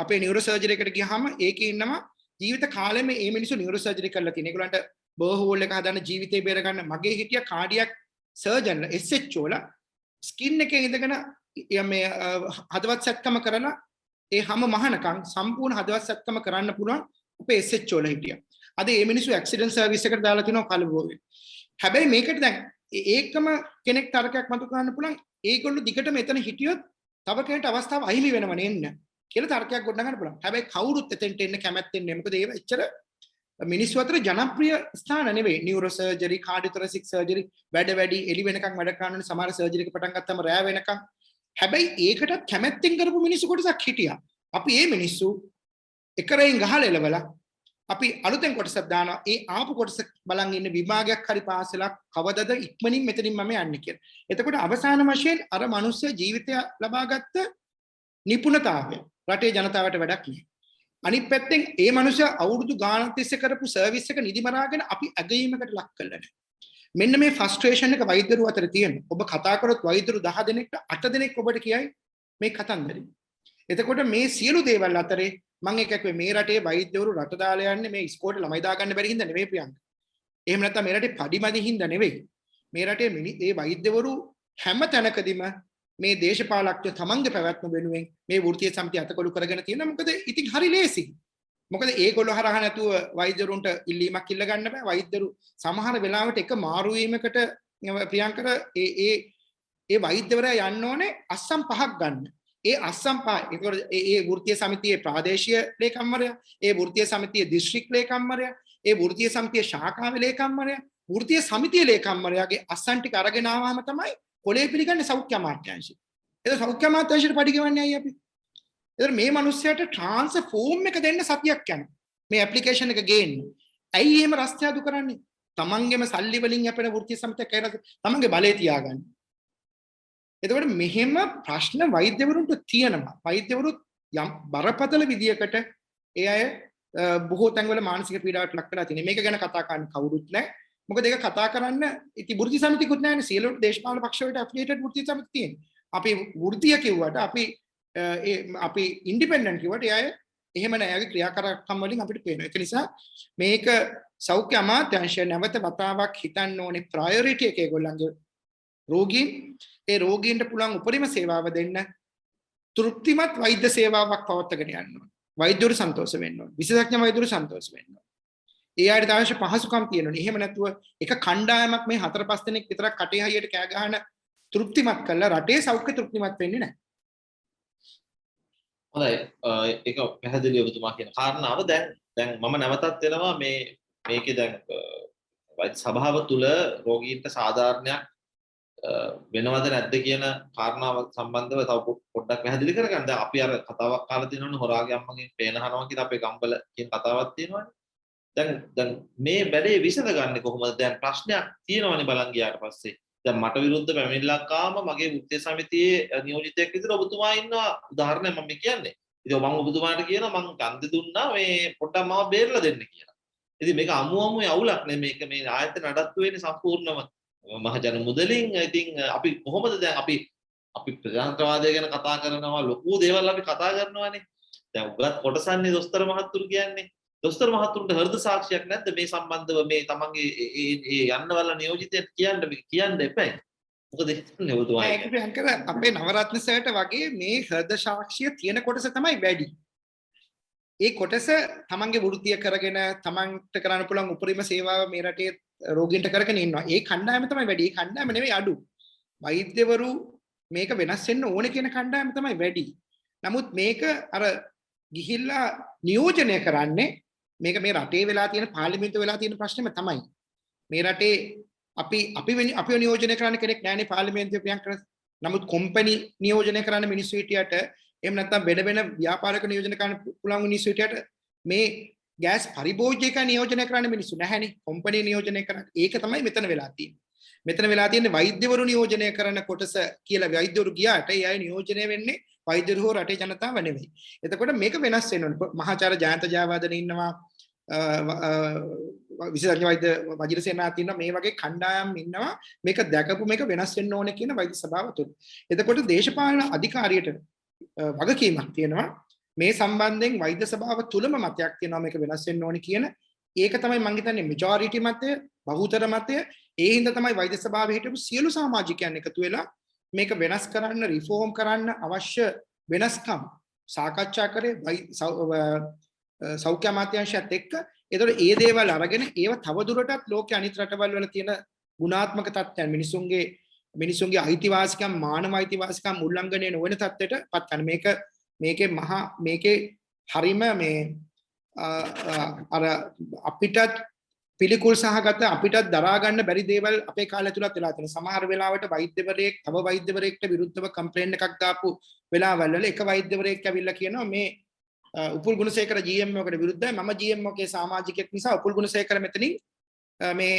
අපේ නියුරෝ සර්ජරි එකට ගියාම ඒකේ ඉන්නවා ජීවිත කාලෙම මේ මිනිස්සු නියුරෝ සර්ජරි කරලා තියෙන. ඒගොල්ලන්ට බර්හෝල් එක හදන්න ජීවිතේ බේර ගන්න මගේ හිටිය කාඩියක් සර්ජන් SHO ලා ස්කින් එකේ ඉඳගෙන මේ හදවත් සැත්කම කරලා ඒ හැම මහනකම් සම්පූර්ණ හදවත් සැත්කම කරන්න පුළුවන් අපේ SHO ලා හිටියා. අද මේ මිනිස්සු ඇක්සිඩන්ට් සර්විස් එකට දාලා තිනවා කලබෝවේ. හැබැයි මේකට දැන් ඒකම කෙනෙක් තරකයක් මතු කරන්න පුළුවන්. ඒගොල්ලෝ දිගටම එතන හිටියොත් තව කෙනෙක්ට අවස්ථාව අහිමි වෙනව නෙන්න කියලා තර්කයක් ගොඩනගන්න පුළුවන්. හැබැයි කවුරුත් එතෙන්ට එන්න කැමැත්තෙන් නෙමෙයි. මොකද ඒව එච්චර මිනිස්සු අතර ජනප්‍රිය ස්ථාන නෙවෙයි. නියුරෝ සර්ජරි, කාඩියොතොරැසික් සර්ජරි වැඩි එලි වෙනකන් වැඩ කරනනේ සමහර සර්ජරි එක පටන් ගත්තම රෑ වෙනකන්. හැබැයි ඒකටත් කැමැත්තෙන් කරපු මිනිස්සු කොටසක් හිටියා. අපි මේ මිනිස්සු එකරෙන් ගහලා එලවලා අපි අලුතෙන් කොටසක් දානවා. ඒ ආපු කොටස බලන් ඉන්න විභාගයක් හරි පාස් වෙලා කවදද ඉක්මනින් මෙතනින් මම යන්නේ කියලා. එතකොට අවසාන වශයෙන් අර මිනිස්සු ජීවිතය ලබාගත්ත නිපුණතාවය රටේ ජනතාවට වැඩක් නෑ. අනිත් පැත්තෙන් ඒ මිනිස්සු අවුරුදු ගාණක් තිස්සේ කරපු සර්විස් එක නිදිමරාගෙන අපි ඇගීමකට ලක් කළා නෑ. මෙන්න මේ ෆ්‍රස්ට්‍රේෂන් එක වෛද්‍යරු අතර තියෙනවා. ඔබ කතා කරොත් වෛද්‍යරු 10 දෙනෙක්ට 8 දෙනෙක් ඔබට කියයි මේ කතන්දරේ. එතකොට මේ සියලු දේවල් අතරේ මම එකක් මේ රටේ වෛද්‍යවරු රට දාලා යන්නේ මේ ඉස්කෝලේ ළමයි දාගන්න බැරි හින්දා නෙවෙයි ප්‍රියංක. එහෙම නැත්නම් මේ රටේ පඩිමදි හින්දා නෙවෙයි. මේ රටේ මේ වෛද්‍යවරු හැම තැනකදීම මේ දේශපාලකත්වය තමන්ගේ පැවැත්ම වෙනුවෙන් මේ වෘත්තීය සමිතිය අතකොළු කරගෙන තියෙනවා. මොකද ඉතින් හරි ලේසි. මොකද ඒගොල්ලෝ හරහා නැතුව වෛද්‍යරුන්ට ඉල්ලීමක් ඉල්ල ගන්න බෑ. වෛද්‍යරු සමහර වෙලාවට එක මාරු වීමකට ප්‍රියංකර ඒ වෛද්‍යවරයා යන්න ඕනේ අස්සම් 5ක් ගන්න. ඒ අස්සම් 5 ඒකෝර ඒ වෘත්තීය සමිතියේ ප්‍රාදේශීය ලේකම්වරයා, ඒ වෘත්තීය සමිතියේ දිස්ත්‍රික් ලේකම්වරයා, ඒ වෘත්තීය සමිතියේ ශාඛාවේ ලේකම්වරයා, වෘත්තීය සමිතියේ ලේකම්වරයාගේ අස්සන් ටික අරගෙන ආවම තමයි කොලේ පිළිගන්නේ සෞඛ්‍ය අමාත්‍යාංශය. ඒක සෞඛ්‍ය අමාත්‍යාංශයට පඩි ගෙවන්නේ අයියා අපි. ඒතර මේ මිනිස්සයාට ට්‍රාන්ස්ෆර් ෆෝම් එක දෙන්න සතියක් යනවා. මේ ඇප්ලිකේෂන් එක ගේන්න. ඇයි එහෙම රස්තියාදු කරන්නේ? තමන්ගේම සල්ලි වලින් අපේ වෘත්තීය සමිතිය කැරලා තමන්ගේ බලය තියාගන්න. එතකොට මෙහෙම ප්‍රශ්න වෛද්‍යවරුන්ට තියෙනවා. වෛද්‍යවරුත් යම් බරපතල විදියකට ඒ අය බොහෝ තැන්වල මානසික පීඩාවට ලක් කරලා තියෙනවා. මේක ගැන කතා කරන්න කවුරුත් නැහැ. මොකද ඒක කතා කරන්න ඉති වෘත්ති සමිතියකුත් නැහැනේ. සියලු දේශපාලන පක්ෂ වලට ඇෆිලියේටඩ් වෘත්ති සමිති තියෙනවා. අපි වෘත්තීය කිව්වට අපි ඉන්ඩිපෙන්ඩන්ට් කිව්වට ඒ අය එහෙම නැහැ. යාගේ ක්‍රියාකාරකම් වලින් අපිට පේනවා. ඒක නිසා මේක සෞඛ්‍ය අමාත්‍යාංශය නැවත වතාවක් හිතන්න ඕනේ ප්‍රයොරිටි එක ඒගොල්ලන්ගේ රෝගීන් ඒ රෝගීන්ට පුළුවන් උපරිම සේවාව දෙන්න තෘප්තිමත් වෛද්‍ය සේවාවක් පවත්වාගෙන යන්න ඕනේ. වෛද්‍යවරු සන්තෝෂ වෙන්න ඕනේ. විශේෂඥ වෛද්‍යවරු සන්තෝෂ වෙන්න ඕනේ. ඒ අයට අවශ්‍ය පහසුකම් තියෙනවනේ. එහෙම නැතුව එක කණ්ඩායමක් මේ 4-5 දෙනෙක් විතරක් කටේ හයියට කෑ ගහන තෘප්තිමත් කළා රටේ සෞඛ්‍ය තෘප්තිමත් වෙන්නේ නැහැ. හොඳයි ඒක පැහැදිලි ඔබතුමා කියන කාරණාව දැන් මම නැවතත් එනවා මේකේ දැන් වෛද්‍ය සභාව තුල රෝගීන්ට සාධාරණයක් වෙනවද නැද්ද කියන කාරණාව සම්බන්ධව තව පොඩ්ඩක් පැහැදිලි කරගන්න. දැන් අපි අර කතාවක් කාලා තියෙනවනේ හොරාගේ අම්මගෙන් පේන හනවා කියලා අපේ ගම්වල කියන කතාවක් තියෙනවනේ. දැන් මේ බැලේ විසඳගන්නේ කොහොමද? දැන් ප්‍රශ්නයක් තියෙනවනේ බලන් ගියාට පස්සේ. දැන් මට විරුද්ධ පැමිණිල්ලක් ආවම මගේ වෘත්තීය සමිතියේ නියෝජිතයෙක් විදිහට ඔබතුමා ඉන්නවා. උදාහරණයක් මම කියන්නේ. ඉතින් මම ඔබතුමාට කියනවා මං ඡන්දෙ දුන්නා මේ පොඩ්ඩක් මාව බේරලා දෙන්න කියලා. ඉතින් මේක අමුමු අවුලක් නේ මේක මේ ආයතන නඩත්තු වෙන්නේ සම්පූර්ණම මහජන මුදලින්. ඉතින් අපි කොහොමද දැන් අපි ප්‍රජාතන්ත්‍රවාදය ගැන කතා කරනවා ලොකු දේවල් අපි කතා කරනවානේ. දැන් උගත් කොටසන්නේ දොස්තර මහත්තුරු කියන්නේ. දොස්තර මහත්තුරුන්ට හෘද සාක්ෂියක් නැද්ද මේ සම්බන්ධව මේ තමන්ගේ ඒ යන්නවල නියෝජිතයට කියන්න එපා. මොකද හිතන්නේ ඔබතුමා? ඒක ප්‍රියංකර අපේ නවරත්න සර්ට වගේ මේ හෘද සාක්ෂිය තියෙන කොටස තමයි වැඩි. ඒ කොටස තමන්ගේ වෘත්තිය කරගෙන තමන්ට කරන්න පුළුවන් උපරිම සේවාව මේ රටේ රෝගීන්ට කරගෙන ඉන්නවා. ඒ කණ්ඩායම තමයි වැඩි. ඒ කණ්ඩායම නෙවෙයි අඩු. වෛද්‍යවරු මේක වෙනස් වෙන්න ඕනේ කියන කණ්ඩායම තමයි වැඩි. නමුත් මේක අර ගිහිල්ලා නියෝජනය කරන්නේ මේක මේ රටේ වෙලා තියෙන පාර්ලිමේන්තුවේ වෙලා තියෙන ප්‍රශ්නෙම තමයි. මේ රටේ අපි නියෝජනය කරන්න කෙනෙක් නැහැනේ පාර්ලිමේන්තුවේ ප්‍රියංකර. නමුත් කම්පැනි නියෝජනය කරන්න මිනිස්සු හිටියට එහෙම නැත්නම් වෙන ව්‍යාපාරික නියෝජනය කරන්න පුළුවන් මිනිස්සු හිටියට මේ ගෑස් පරිභෝජක නියෝජනය කරන්න මිනිස්සු නැහැනේ. කම්පැනි නියෝජනය කරන්න. ඒක තමයි මෙතන වෙලා තියෙන්නේ. මෙතන වෙලා තියෙන්නේ වෛද්‍යවරු නියෝජනය කරන කොටස කියලා වෛද්‍යවරු ගියාට ඒ අය නියෝජනය වෙන්නේ වෛද්‍යවරු හෝ රටේ ජනතාව නෙවෙයි. එතකොට මේක වෙනස් වෙන්න ඕනේ. මහාචාර්ය ජයන්ත ජයවර්ධන ඉන්නවා විශේෂඥ වෛද්‍ය වජිරසේනාත් ඉන්නවා මේ වගේ කණ්ඩායම් ඉන්නවා මේක දැකපු මේක වෙනස් වෙන්න ඕනේ කියන වෛද්‍ය සභාව තුල. එතකොට දේශපාලන අධිකාරියට වගකීමක් තියෙනවා මේ සම්බන්ධයෙන් වෛද්‍ය සභාව තුලම මතයක් තියෙනවා මේක වෙනස් වෙන්න ඕනේ කියන ඒක තමයි මම හිතන්නේ මෙජොරිටි මතය බහුතර මතය. ඒ හින්දා තමයි වෛද්‍ය සභාවේ හිටපු සියලු සමාජිකයන් එකතු වෙලා මේක වෙනස් කරන්න රිෆෝම් කරන්න අවශ්‍ය වෙනස්කම් සාකච්ඡා කරේ සෞඛ්‍ය අමාත්‍යාංශයත් එක්ක. ඒතකොට ඒ දේවල් අරගෙන ඒව තවදුරටත් ලෝකයේ අනිත් රටවල් වල තියෙන ගුණාත්මක තත්ත්වයන් මිනිසුන්ගේ අයිතිවාසිකම් මානව අයිතිවාසිකම් උල්ලංඝනය නොවන තත්ත්වයට පත් කරන මේකේ හරීම මේ අර අපිටත් පිළිකුල් සහගත අපිටත් දරා ගන්න බැරි දේවල් අපේ කාලය තුලත් වෙලා තියෙනවා. සමහර වෙලාවට වෛද්‍යවරයෙක් තව වෛද්‍යවරයෙක්ට විරුද්ධව කම්ප්ලේන්ට් එකක් දාපු වෙලාවල් වල එක වෛද්‍යවරයෙක් ඇවිල්ලා කියනවා මේ උපුල් ගුණසේකර GM එකට විරුද්ධයි මම GM එකේ සමාජිකයෙක් නිසා උපුල් ගුණසේකර මෙතනින් මේ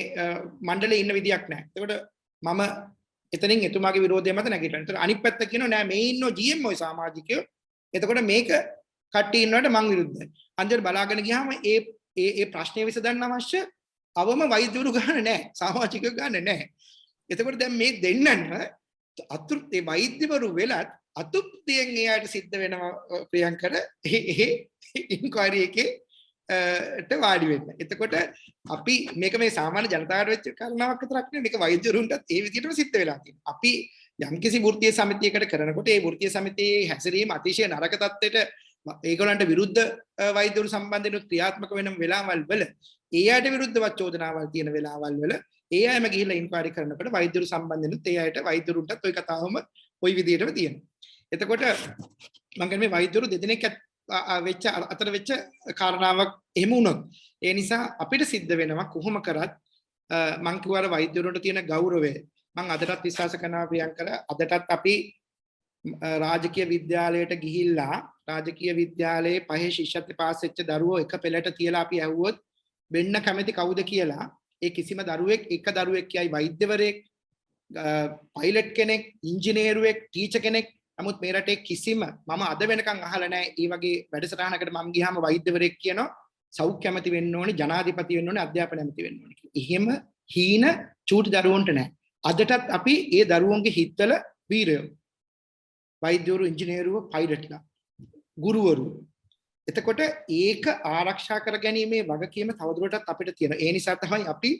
මණ්ඩලයේ ඉන්න විදියක් නැහැ. එතකොට මම එතනින් එතුමාගේ විරෝධය මත නැගිටිනවා. එතකොට අනිත් පැත්ත කියනවා නෑ මේ ඉන්නෝ GM ඔය සමාජිකයෝ. එතකොට මේක කට්ටිය ඉන්නවට මං විරුද්ධයි. අන්තිමට බලාගෙන ගියාම ඒ ප්‍රශ්නේ විසඳන්න අවශ්‍ය අවම වෛද්‍යවරු ගන්න නැහැ. සමාජිකයෝ ගන්න නැහැ. එතකොට දැන් මේ දෙන්නන්න අතුරුතේ වෛද්‍යවරු වෙලත් අතුප්තියෙන් එයාට සිද්ධ වෙනවා ප්‍රියංකර ඒ ඉන්ක්වයරි එකේ ට වාඩි වෙන්න. එතකොට අපි මේක මේ සාමාන්‍ය ජනතාවට වෙච්ච කාරණාවක් විතරක් නෙවෙයි මේක වෛද්‍යවරුන්ටත් ඒ විදිහටම සිද්ධ වෙලා තියෙනවා. අපි යම්කිසි වෘත්තීය සමිතියකට කරනකොට ඒ වෘත්තීය සමිතියේ හැසිරීම අතිශය නරක තත්ත්වයට ඒගොල්ලන්ට විරුද්ධ වෛද්‍යවරු සම්බන්ධයෙන් ක්‍රියාත්මක වෙන වෙලාවල් වල ඒ අයට විරුද්ධව චෝදනාවල් තියෙන වෙලාවල් වල ඒ අයම ගිහිල්ලා ඉන්ක්වයරි කරනකොට වෛද්‍යවරු සම්බන්ධයෙන් ඒ අයට වෛද්‍යවරුන්ටත් ওই කතාවම ওই විදිහටම තියෙනවා. එතකොට මම කියන්නේ මේ වෛද්‍යවරු දෙදෙනෙක් වෙච්ච අතර වෙච්ච කාරණාවක් එහෙම වුණොත් ඒ නිසා අපිට සිද්ධ වෙනවා කොහොම කරත් මම කිව්වා වෛද්‍යවරුන්ට තියෙන ගෞරවය මම අදටත් විශ්වාස කරනවා ප්‍රියංකර අදටත් අපි රාජකීය විද්‍යාලයට ගිහිල්ලා රාජකීය විද්‍යාලයේ පහේ ශිෂ්‍යත්ව පාස් වෙච්ච දරුවෝ එක පෙළට තියලා අපි ඇහුවොත් වෙන්න කැමති කවුද කියලා ඒ කිසිම දරුවෙක් එක දරුවෙක් කියයි වෛද්‍යවරයෙක් පයිලට් කෙනෙක් ඉංජිනේරුවෙක් ටීචර් කෙනෙක්. නමුත් මේ රටේ කිසිම මම අද වෙනකන් අහලා නැහැ මේ වගේ වැඩසටහනකට මම ගියාම වෛද්‍යවරයෙක් කියනවා සෞඛ්‍ය ඇමති වෙන්න ඕනේ ජනාධිපති වෙන්න ඕනේ අධ්‍යාපන ඇමති වෙන්න ඕනේ කියලා. එහෙම හීන චූටි දරුවන්ට නැහැ. අදටත් අපි ඒ දරුවන්ගේ හිතවල වීරයෝ වෛද්‍යවරු ඉංජිනේරුවෝ පයිලට්ලා ගුරුවරු. එතකොට ඒක ආරක්ෂා කර ගැනීමේ වගකීම තවදුරටත් අපිට තියෙනවා. ඒ නිසා තමයි අපි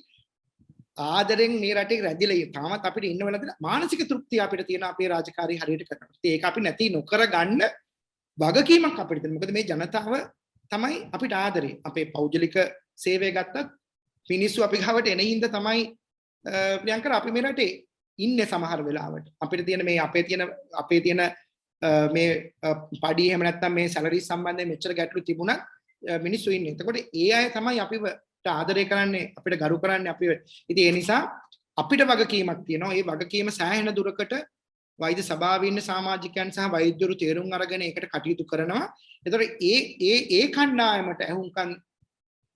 ආදරෙන් මේ රටේ රැඳිලා ඉන්නේ. තාමත් අපිට ඉන්න වෙලාවද මානසික තෘප්තිය අපිට තියෙන අපේ රාජකාරී හරියට කරනවා. ඒක අපි නැති නොකර ගන්න වගකීමක් අපිට තියෙනවා. මොකද මේ ජනතාව තමයි අපිට ආදරේ. අපේ පෞද්ගලික සේවය ගත්තත් මිනිස්සු අපි ගාවට එන හින්දා තමයි ප්‍රියංකර අපි මේ රටේ ඉන්නේ සමහර වෙලාවට. අපිට තියෙන මේ අපේ තියෙන මේ පඩි එහෙම නැත්නම් මේ සැලරි සම්බන්ධයෙන් මෙච්චර ගැටලු තිබුණත් මිනිස්සු ඉන්නේ. එතකොට ඒ අය තමයි අපිව ආදරය කරන්නේ, අපිට ගරු කරන්නේ අපිව. ඉතින් ඒ නිසා අපිට වගකීමක් තියෙනවා. ඒ වගකීම සෑහෙන දුරකට වෛද්‍ය සභාවේ ඉන්න සමාජිකයන් සහ වෛද්‍යවරු තේරුම් අරගෙන ඒකට කටයුතු කරනවා. එතකොට ඒ කණ්ඩායමට අහුම්කම්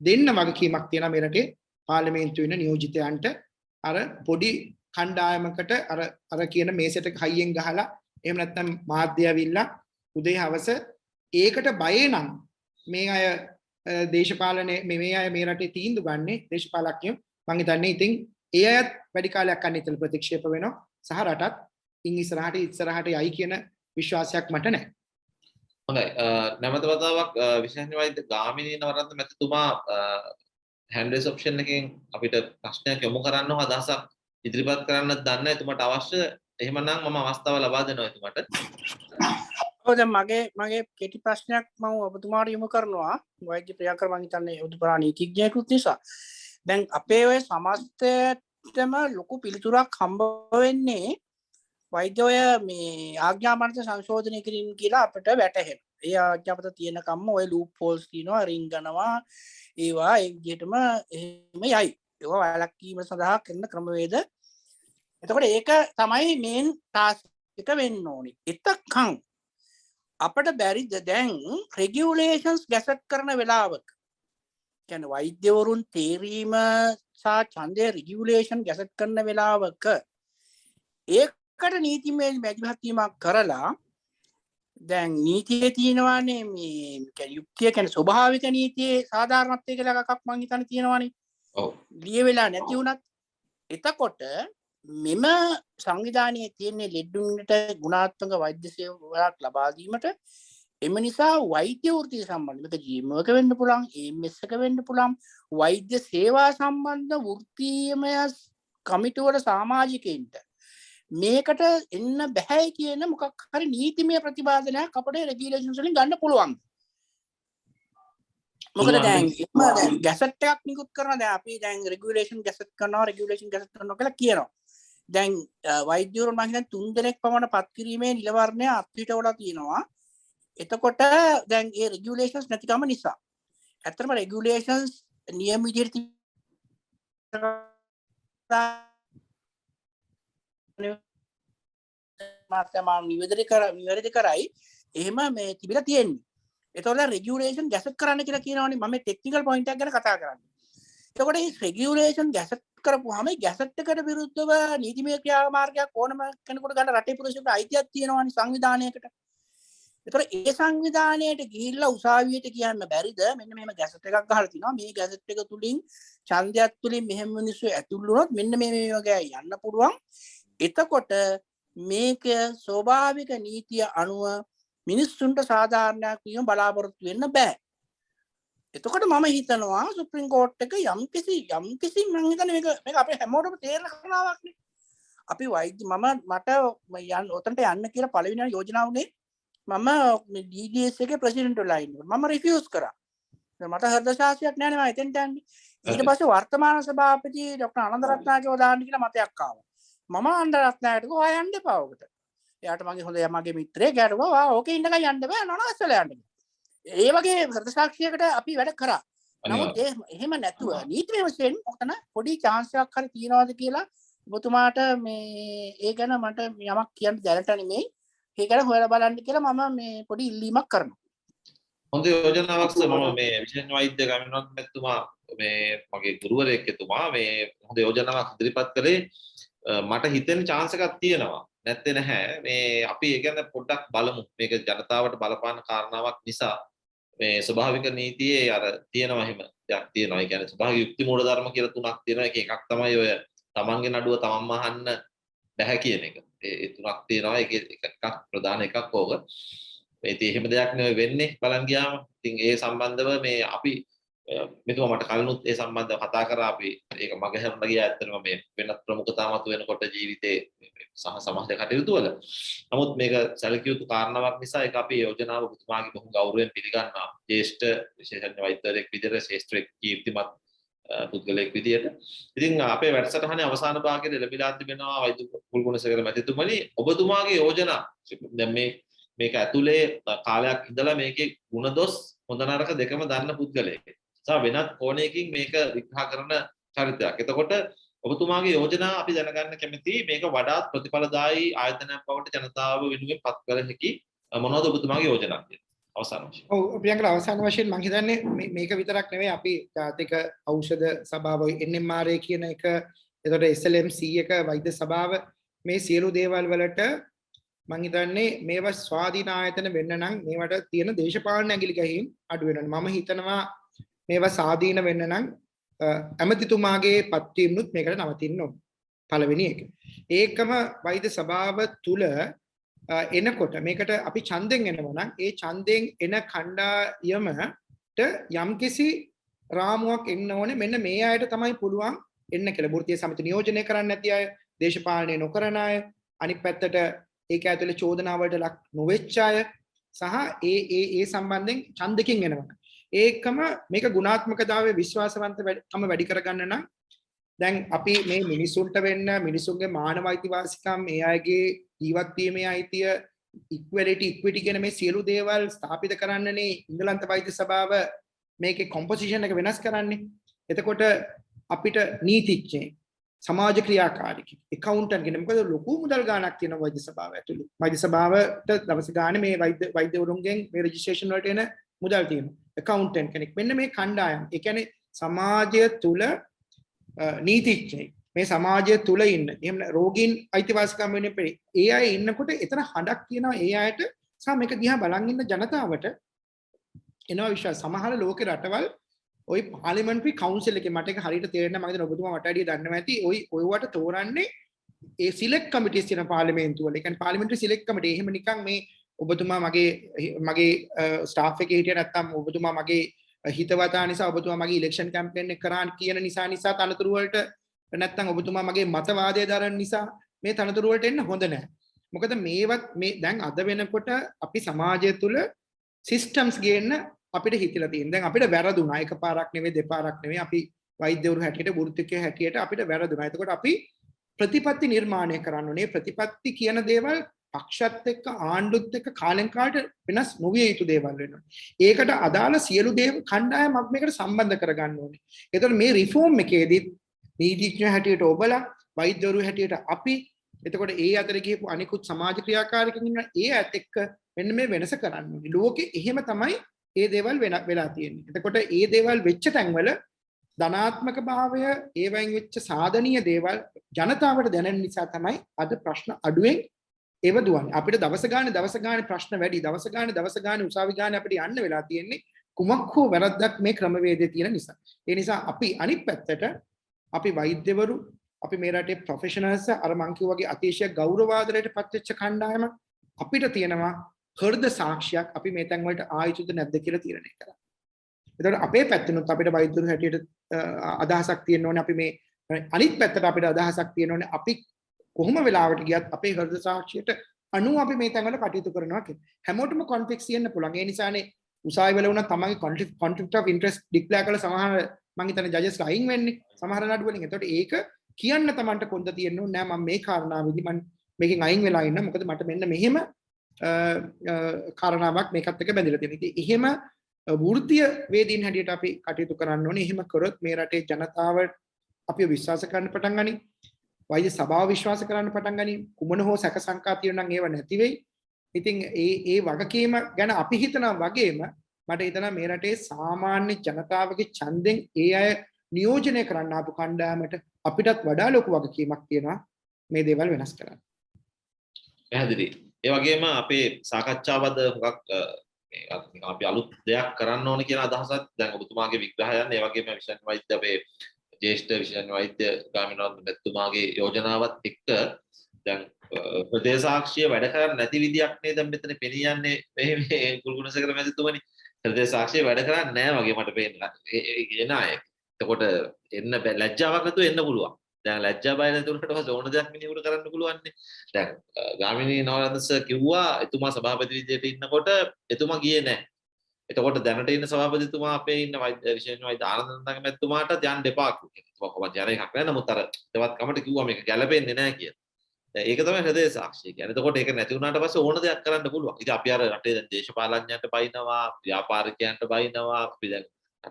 දෙන්න වගකීමක් තියෙනවා මේ රටේ පාර්ලිමේන්තුවේ ඉන්න නියෝජිතයන්ට. අර පොඩි කණ්ඩායමකට අර කියන මේසෙට හයියෙන් ගහලා එහෙම නැත්නම් මාධ්‍ය ඇවිල්ලා උදේ හවස ඒකට බය නම් මේ අය දේශපාලනේ මේ අය මේ රටේ තීන්දුව ගන්නේ දේශපාලකයෝ මං හිතන්නේ ඉතින් ඒ අයත් වැඩි කාලයක් අන්න ඉතල ප්‍රතික්ෂේප වෙනවා සහ රටත් ඉන් ඉස්සරහට යයි කියන විශ්වාසයක් මට නැහැ. හොඳයි. නැවත වතාවක් විශේෂඥ වෛද්‍ය ගාමිණී නවරත්න මැතිතුමා hand raise option එකෙන් අපිට ප්‍රශ්නයක් යොමු කරන්නව අදහසක් ඉදිරිපත් කරන්නත් දන්නේ එතුමාට අවශ්‍ය. එහෙමනම් මම අවස්ථාව ලබා දෙනවා එතුමාට. ඔව් දැන් මගේ කෙටි ප්‍රශ්නයක් මම ඔබතුමාට යොමු කරනවා. වෛද්‍ය ප්‍රියංකර මම හිතන්නේ ඔබතුමා නීතිඥයෙකුත් නිසා. දැන් අපේ ඔය සමස්තයටම ලොකු පිළිතුරක් හම්බ වෙන්නේ වෛද්‍යය මේ ආඥාපත්‍ර සංශෝධනය කිරීම කියලා අපිට වැටහෙනවා. ඒ ආඥාපත්‍ර තියෙන කම්ම ඔය ලූප් හෝල්ස් තියෙනවා, රින්ගනවා, ඒවා ඒ විදිහටම එහෙම යයි. ඒවා වැළැක්වීම සඳහා කරන ක්‍රමවේද. එතකොට ඒක තමයි මේන් ටාස්ක් එක වෙන්න ඕනේ. එතකන් අපිට බැරිද දැන් රෙගියුලේෂන්ස් ගැසට් කරන වෙලාවක කියන්නේ වෛද්‍යවරුන් තේරීම සහ ඡන්දය රෙගියුලේෂන් ගැසට් කරන වෙලාවක ඒකට නීතිමය මැදිහත්වීමක් කරලා දැන් නීතියේ තියෙනවානේ මේ යුක්තිය කියන්නේ ස්වභාවික නීතියේ සාධාරණත්වය කියලා එකක් මම හිතන්නේ තියෙනවානේ. ඔව්. ලිය වෙලා නැති වුණත් එතකොට මෙම සංවිධානයේ තියෙන ලෙඩුන්ට ගුණාත්මක වෛද්‍ය සේවාවක් ලබා දීමට එම නිසා වෛද්‍ය වෘත්තිය සම්බන්ධ මේක GM එක වෙන්න පුළුවන්, AMS එක වෙන්න පුළුවන්, වෛද්‍ය සේවා සම්බන්ධ වෘත්තීයමය කමිටුවල සමාජිකයින්ට මේකට එන්න බෑ කියන මොකක් හරි නීතිමය ප්‍රතිපාදනයක් අපේ රෙගියුලේෂන්ස් වලින් ගන්න පුළුවන්. මොකද දැන් ගැසට් එකක් නිකුත් කරනවා. දැන් අපි දැන් රෙගියුලේෂන් ගැසට් කරනවා කියලා කියනවා. දැන් වෛද්‍යවරුන් මම හිතන්නේ 3 දෙනෙක් පමණ පත් කිරීමේ නිල වර්ණය අත්විටවලා තියෙනවා. එතකොට දැන් ඒ රෙගියුලේෂන්ස් නැතිකම නිසා ඇත්තටම රෙගියුලේෂන්ස් නියම විදිහට මාර්තමාන නිවැරදි කරයි එහෙම මේ තිබිලා තියෙන්නේ. ඒතකොට රෙගියුලේෂන් ගැසට් කරන්න කියලා කියනවනේ. මම ටෙක්නිකල් පොයින්ට් එකක් ගැන කතා කරන්නේ. එතකොට මේ රෙගියුලේෂන් ගැසට් කරපුවාම ගැසට් එකට විරුද්ධව නීතිමය ක්‍රියාමාර්ගයක් ඕනම කෙනෙකුට ගන්න රටේ පුරුෂයෙකුට අයිතියක් තියෙනවානේ සංවිධානයකට. ඒතකොට ඒ සංවිධානයට ගිහිල්ලා උසාවියට කියන්න බැරිද මෙන්න මෙහෙම ගැසට් එකක් ගහලා තිනවා. මේ ගැසට් එක තුලින් ඡන්දයක් තුලින් මෙහෙම මිනිස්සු ඇතුල් වුණොත් මෙන්න මේ වගේ යන්න පුළුවන්. එතකොට මේක ස්වභාවික නීතිය අනුව මිනිස්සුන්ට සාධාරණයක් වීම බලාපොරොත්තු වෙන්න බෑ. එතකොට මම හිතනවා සුප්‍රීම කෝට් එක යම්කිසි මම හිතන්නේ මේක අපේ හැමෝටම තේරෙන කතාවක් නේ. අපි වෛද්‍ය මට ඔතනට යන්න කියලා පළවෙනි යෝජනාව උනේ මම DDS එකේ ප්‍රෙසිඩන්ට් වෙලා ඉන්නවා. මම රිෆියුස් කරා. මට හෘද ශාස්ත්‍රයක් නැහැ නේ මම එතෙන්ට යන්නේ. ඊට පස්සේ වර්තමාන සභාපති ડોક્ટર ආනන්ද රත්නායකව දාන්න කියලා මතයක් ආවා. මම ආනන්ද රත්නායකට ගියා යන්න එපා ඔකට. එයාට මගේ හොඳ මගේ මිත්‍රයෙක් ගැටුවා ඕකේ ඉන්නකන් යන්න බෑ නනස්සල යන්න. ඒ වගේ හෘද සාක්ෂියකට අපි වැඩ කරා. නමුත් එහෙම නැතුව නීතිමය වශයෙන් ඔතන පොඩි chance එකක් හරි තියනවාද කියලා ඔබතුමාට මේ ඒ ගැන මට යමක් කියන්න දැනට නෙමෙයි. ඒ ගැන හොයලා බලන්න කියලා මම මේ පොඩි ඉල්ලීමක් කරනවා. හොඳ යෝජනාවක් මම මේ විශේෂ වෛද්‍ය ගාමිණීවත් මැතිතුමා මේ මගේ ගුරුවරයෙක් එතුමා මේ හොඳ යෝජනාවක් ඉදිරිපත් කළේ. මට හිතෙන chance එකක් තියෙනවා. නැත්තේ නැහැ. මේ අපි ඒ කියන්නේ පොඩ්ඩක් බලමු. මේක ජනතාවට බලපාන කාරණාවක් නිසා මේ ස්වභාවික නීතියේ අර තියෙනවා එහෙම දෙයක් තියෙනවා. ඒ කියන්නේ ස්වභාවික යුක්ති මූලධර්ම කියලා තුනක් තියෙනවා. එකක් තමයි ඔය තමන්ගේ නඩුව තමන්ම අහන්න බැහැ කියන එක. ඒ තුනක් තියෙනවා. ඒකේ එකක් ප්‍රධාන එකක් ඕක. මේ ඉතින් එහෙම දෙයක් නෙවෙයි වෙන්නේ බලන් ගියාම. ඉතින් ඒ සම්බන්ධව මේ අපි මෙතුමා මට කලිනුත් ඒ සම්බන්ධව කතා කරා අපි ඒක මගහැරලා ගියා ඇත්තටම මේ වෙනත් ප්‍රමුඛතා මත වෙනකොට ජීවිතේ සහ සමාජ කටයුතු වල. නමුත් මේක සැලකිය යුතු කාරණාවක් නිසා ඒක අපි යෝජනාව ඔබතුමාගේ බොහොම ගෞරවයෙන් පිළිගන්නවා. ජ්‍යෙෂ්ඨ විශේෂඥ වෛද්‍යවරයෙක් විදිහට ශාස්ත්‍රීය කීර්තිමත් පුද්ගලයෙක් විදිහට. ඉතින් අපේ වැඩසටහනේ අවසාන භාගයේ ලැබිලා තිබෙනවා වෛද්‍ය කුල්ගුණසේකර මැතිතුමනි ඔබතුමාගේ යෝජනා දැන් මේක ඇතුලේ කාලයක් ඉඳලා මේකේ ಗುಣදොස් හොඳ නරක දෙකම දන්න පුද්ගලයෙක්. සහ වෙනත් කෝණයකින් මේක විග්‍රහ කරන චරිතයක්. එතකොට ඔබතුමාගේ යෝජනා අපි දැනගන්න කැමතියි මේක වඩාත් ප්‍රතිඵලදායී ආයතනයක් බවට ජනතාව වෙනුවෙන් පත් කර හැකි මොනවද ඔබතුමාගේ යෝජනා කියන්නේ? අවසාන වශයෙන්. ඔව් ප්‍රියංකර අවසාන වශයෙන් මම හිතන්නේ මේක විතරක් නෙවෙයි අපි ජාතික ඖෂධ සභාව NMRA කියන එක එතකොට SLMC එක වෛද්‍ය සභාව මේ සියලු දේවල් වලට මම හිතන්නේ මේවා ස්වාධීන ආයතන වෙන්න නම් මේවට තියෙන දේශපාලන ඇඟිලි ගැහිම් අඩු වෙනවා. මම හිතනවා මේවා ස්වාධීන වෙන්න නම් ඇමතිතුමාගේ පත්වීමනුත් මේකට නවතින්න ඕන. පළවෙනි එක. ඒකම වෛද්‍ය සභාව තුල එනකොට මේකට අපි ඡන්දෙන් එනවා නම් ඒ ඡන්දෙන් එන කණ්ඩායමට යම්කිසි රාමුවක් එන්න ඕනේ. මෙන්න මේ අයට තමයි පුළුවන් එන්න කියලා. වෘත්තීය සමිති නියෝජනය කරන්න නැති අය, දේශපාලනය නොකරන අය, අනිත් පැත්තට ඒක ඇතුලේ චෝදනාවලට ලක් නොවෙච්ච අය සහ ඒ සම්බන්ධයෙන් ඡන්දකින් එනවා. ඒකම මේක ගුණාත්මකතාවයේ විශ්වාසවන්තකම වැඩි කරගන්න නම් දැන් අපි මේ මිනිසුන්ට වෙන්න මිනිසුන්ගේ මානව අයිතිවාසිකම් මේ අයගේ ජීවත් වීමේ අයිතිය ඉක්වැලිටි කියන මේ සියලු දේවල් ස්ථාපිත කරන්නනේ ඉංගලන්ත වෛද්‍ය සභාව මේකේ කොම්පොසිෂන් එක වෙනස් කරන්නේ. එතකොට අපිට නීතිඥයෙක් සමාජ ක්‍රියාකාරී එකවුන්ටන්ට් කෙනෙක් මොකද ලොකු මුදල් ගාණක් තියෙන වෛද්‍ය සභාව ඇතුළේ. වෛද්‍ය සභාවට දවස් ගානේ මේ වෛද්‍යවරුන්ගෙන් මේ රෙජිස්ට්‍රේෂන් වලට එන මුදල් තියෙනවා. එකවුන්ටන්ට් කෙනෙක්. මෙන්න මේ කණ්ඩායම. ඒ කියන්නේ සමාජය තුල නීතිඥයෙක් මේ සමාජය තුල ඉන්න. එහෙම රෝගීන් අයිතිවාසිකම් වෙන්නේ පෙරේ. ඒ අය ඉන්නකොට එතන හඩක් කියනවා ඒ අයට සහ මේක දිහා බලන් ඉන්න ජනතාවට එනවා විශ්වාස. සමහර ලෝකේ රටවල් ওই පාර්ලිමේන්ටරි කවුන්සිල් එකේ මට ඒක හරියට තේරෙන්නේ නැහැ. මම හිතන ඔබතුමා මට වැඩිය දන්නවා ඇති. ඔයවට තෝරන්නේ ඒ සිලෙක්ට් කමිටිස් තියෙන පාර්ලිමේන්තුව වල. ඒ කියන්නේ පාර්ලිමේන්ටරි සිලෙක්ට් කමිටි. එහෙම නිකන් මේ ඔබතුමා මගේ ස්ටාෆ් එකේ හිටිය නැත්තම් ඔබතුමා මගේ හිතවතා නිසා ඔබතුමා මගේ ඉලෙක්ෂන් කැම්පේන් එක කරා කියන නිසා තනතුරු වලට නැත්තම් ඔබතුමා මගේ මතවාදය දරන නිසා මේ තනතුරු වලට එන්න හොඳ නැහැ. මොකද මේවත් මේ දැන් අද වෙනකොට අපි සමාජය තුල සිස්ටම්ස් ගේන්න අපිට හිතලා තියෙන. දැන් අපිට වැරදුනා. එකපාරක් නෙවෙයි දෙපාරක් නෙවෙයි. අපි වෛද්‍යවරු හැටියට වෘත්තිකයෝ හැටියට අපිට වැරදුනා. එතකොට අපි ප්‍රතිපත්ති නිර්මාණය කරන්න ඕනේ. ප්‍රතිපත්ති කියන දේවල් පක්ෂත් එක්ක ආණ්ඩුත් එක්ක කාලෙන් කාලට වෙනස් නොවිය යුතු දේවල් වෙනවා. ඒකට අදාළ සියලු දේවල් කණ්ඩායමක් මේකට සම්බන්ධ කරගන්න ඕනේ. එතකොට මේ රිෆෝම් එකේදී නීතිඥ හැටියට ඔබලා වෛද්‍යවරු හැටියට අපි එතකොට ඒ අතර ගිහපු අනිකුත් සමාජ ක්‍රියාකාරීකම් ඉන්න ඒ ඇත් එක්ක මෙන්න මේ වෙනස කරන්න ඕනේ. ලෝකෙ එහෙම තමයි ඒ දේවල් වෙලා තියෙන්නේ. එතකොට ඒ දේවල් වෙච්ච තැන්වල ධනාත්මක භාවය ඒවයින් වෙච්ච සාධනීය දේවල් ජනතාවට දැනෙන නිසා තමයි අද ප්‍රශ්න අඩුවෙන් ඒව දුවන්නේ. අපිට දවස ගානේ ප්‍රශ්න වැඩි. දවස ගානේ උසාවි ගානේ අපිට යන්න වෙලා තියෙන්නේ කුමක් හෝ වැරද්දක් මේ ක්‍රමවේදයේ තියෙන නිසා. ඒ නිසා අපි අනිත් පැත්තට අපි වෛද්‍යවරු අපි මේ රටේ ප්‍රොෆෙෂනල්ස් අර මං කිව්වාගේ අතිශය ගෞරවාදරයට පත්වෙච්ච කණ්ඩායම අපිට තියෙනවා හෘද සාක්ෂියක් අපි මේ තැන් වලට ආයුතුද නැද්ද කියලා තීරණය කරන්න. එතකොට අපේ පැත්තෙනුත් අපිට වෛද්‍යවරු හැටියට අදහසක් තියෙන්න ඕනේ. අපි මේ අනිත් පැත්තට අපිට අදහසක් තියෙන්න ඕනේ. අපි කොහොම වෙලාවට ගියත් අපේ හෘද සාක්ෂියට අනුව අපි මේ තැන් වල කටයුතු කරනවා කියලා. හැමෝටම කොන්ෆ්ලික්ට්ස් තියෙන්න පුළුවන්. ඒ නිසානේ උසාවි වල වුණා තමන්ගේ කොන්ෆ්ලික්ට් ඔෆ් ඉන්ටරෙස්ට් ඩික්ලෙයාර් කළ සමහර මං හිතන්නේ ජජස් අයින් වෙන්නේ සමහර නඩු වලින්. එතකොට ඒක කියන්න තමන්ට කොන්ද තියෙන්න ඕනේ නෑ මම මේ කාරණාවෙදි මම මේකෙන් අයින් වෙලා ඉන්න. මොකද මට මෙන්න මෙහෙම කාරණාවක් මේකත් එක්ක බැඳිලා තියෙනවා. ඉතින් එහෙම වෘත්තීය වේදීන් හැටියට අපි කටයුතු කරන්න ඕනේ. එහෙම කරොත් මේ රටේ ජනතාව අපිව විශ්වාස කරන්න පටන් ගනී. වෛද්‍ය සභාව විශ්වාස කරන්න පටන් ගනී. කුමන හෝ සැක සංකා තියෙනවා නම් ඒව නැති වෙයි. ඉතින් ඒ වගකීම ගැන අපි හිතනා වගේම මට හිතෙනවා මේ රටේ සාමාන්‍ය ජනතාවගේ ඡන්දෙන් ඒ අය නියෝජනය කරන්න ආපු කණ්ඩායමට අපිටත් වඩා ලොකු වගකීමක් තියෙනවා මේ දේවල් වෙනස් කරන්න. පැහැදිලි. ඒ වගේම අපේ සාකච්ඡාවද හුඟක් අපි අලුත් දෙයක් කරන්න ඕන කියන අදහසත් දැන් ඔබතුමාගේ විග්‍රහයන් ඒ වගේම විශේෂ වෛද්‍ය අපේ ජ්‍යෙෂ්ඨ විශේෂ වෛද්‍ය ගාමිණවත් මෙතුමාගේ යෝජනාවත් එක්ක දැන් ප්‍රදේශ සාක්ෂිය වැඩ කරන්නේ නැති විදියක් නේද මෙතන පෙනියන්නේ මේ කුල්ගුණසේකර මැතිතුමනි. හෘදේ සාක්ෂිය වැඩ කරන්නේ නැහැ වගේ මට පේනවා. එන අය. එතකොට එන්න ලැජ්ජාවක් නැතුව එන්න පුළුවන්. දැන් ලැජ්ජා බය නැතුනට පස්සේ ඕන දෙයක් මිනිහෙකුට කරන්න පුළුවන් නේ. දැන් ගාමිණී නවරත්න සර් කිව්වා එතුමා සභාපති විදියට ඉන්නකොට එතුමා ගියේ නැහැ. එතකොට දැනට ඉන්න සභාපතිතුමා අපේ ඉන්න විශේෂ වෛද්‍ය ආනන්ද මැතිතුමාට යන්න දෙපා කියලා. එතුමා කොහොමද යන එකක් නෑ. නමුත් අර තවත් කමට කිව්වා මේක ගැළපෙන්නේ නැහැ කියලා. ඒක තමයි හෘදේ සාක්ෂිය කියන්නේ. එතකොට ඒක නැති වුණාට පස්සේ ඕන දෙයක් කරන්න පුළුවන්. ඉතින් අපි අර රටේ දැන් දේශපාලඥයන්ට බයිනවා, ව්‍යාපාරිකයන්ට බයිනවා. අපි දැන්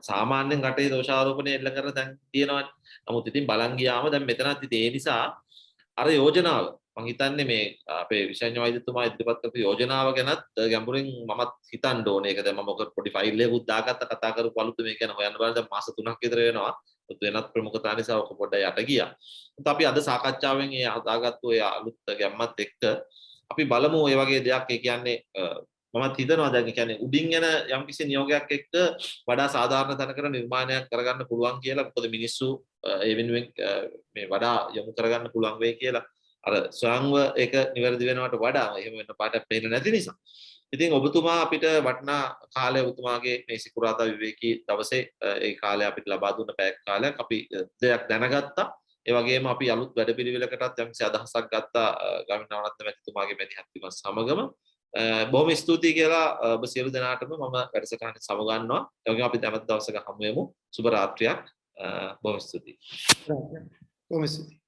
සාමාන්‍යයෙන් රටේ දෝෂාරෝපණය එල්ල කරන දැන් තියෙනවානේ. නමුත් ඉතින් බලන් ගියාම දැන් මෙතනත් ඉතින් ඒ නිසා අර යෝජනාව මම හිතන්නේ මේ අපේ විශේෂඥ වෛද්‍යතුමා ඉදිරිපත් කරපු යෝජනාව ගැනත් ගැඹුරින් මමත් හිතන්න ඕනේ. ඒක දැන් මම ඔක පොඩි ෆයිල් එකකුත් දාගත්ත කතා කරපු අලුත් මේක ගැන හොයන්න බලන දැන් මාස 3ක් විතර වෙනවා. වෙනත් ප්‍රමුඛතා නිසා ඔක පොඩ්ඩක් යට ගියා. ඒත් අපි අද සාකච්ඡාවෙන් ඒ හදාගත්තු ඒ අලුත් ගැම්මත් එක්ක අපි බලමු ඒ වගේ දෙයක්. ඒ කියන්නේ මමත් හිතනවා දැන් කියන්නේ උඩින් යන යම්කිසි නියෝගයක් එක්ක වඩා සාධාරණ තැනකට නිර්මාණයක් කරගන්න පුළුවන් කියලා. මොකද මිනිස්සු ඒ වෙනුවෙන් මේ වඩා යොමු කරගන්න පුළුවන් වෙයි කියලා. අර ස්වයංව ඒක නිවැරදි වෙනවට වඩා එහෙම වෙන පාටක් පේන්නේ නැති නිසා. ඉතින් ඔබතුමා අපිට වටිනා කාලය ඔබතුමාගේ මේ සිකුරාදා විවේකී දවසේ ඒ කාලය අපිට ලබා දුන්න පැයක් කාලයක් අපි දෙයක් දැනගත්තා. ඒ වගේම අපි අලුත් වැඩපිළිවෙලකටත් යම්කිසි අදහසක් ගත්තා ගාමිණී නවරත්න මැතිතුමාගේ මැදිහත් වීම සමගම. බොහොම ස්තුතියි කියලා ඔබ සියලු දෙනාටම මම වැඩසටහනේ සමගන්නවා. ඒ වගේම අපි තවත් දවසක හමු වෙමු. සුබ රාත්‍රියක්. බොහොම ස්තුතියි. බොහොම ස්තුතියි.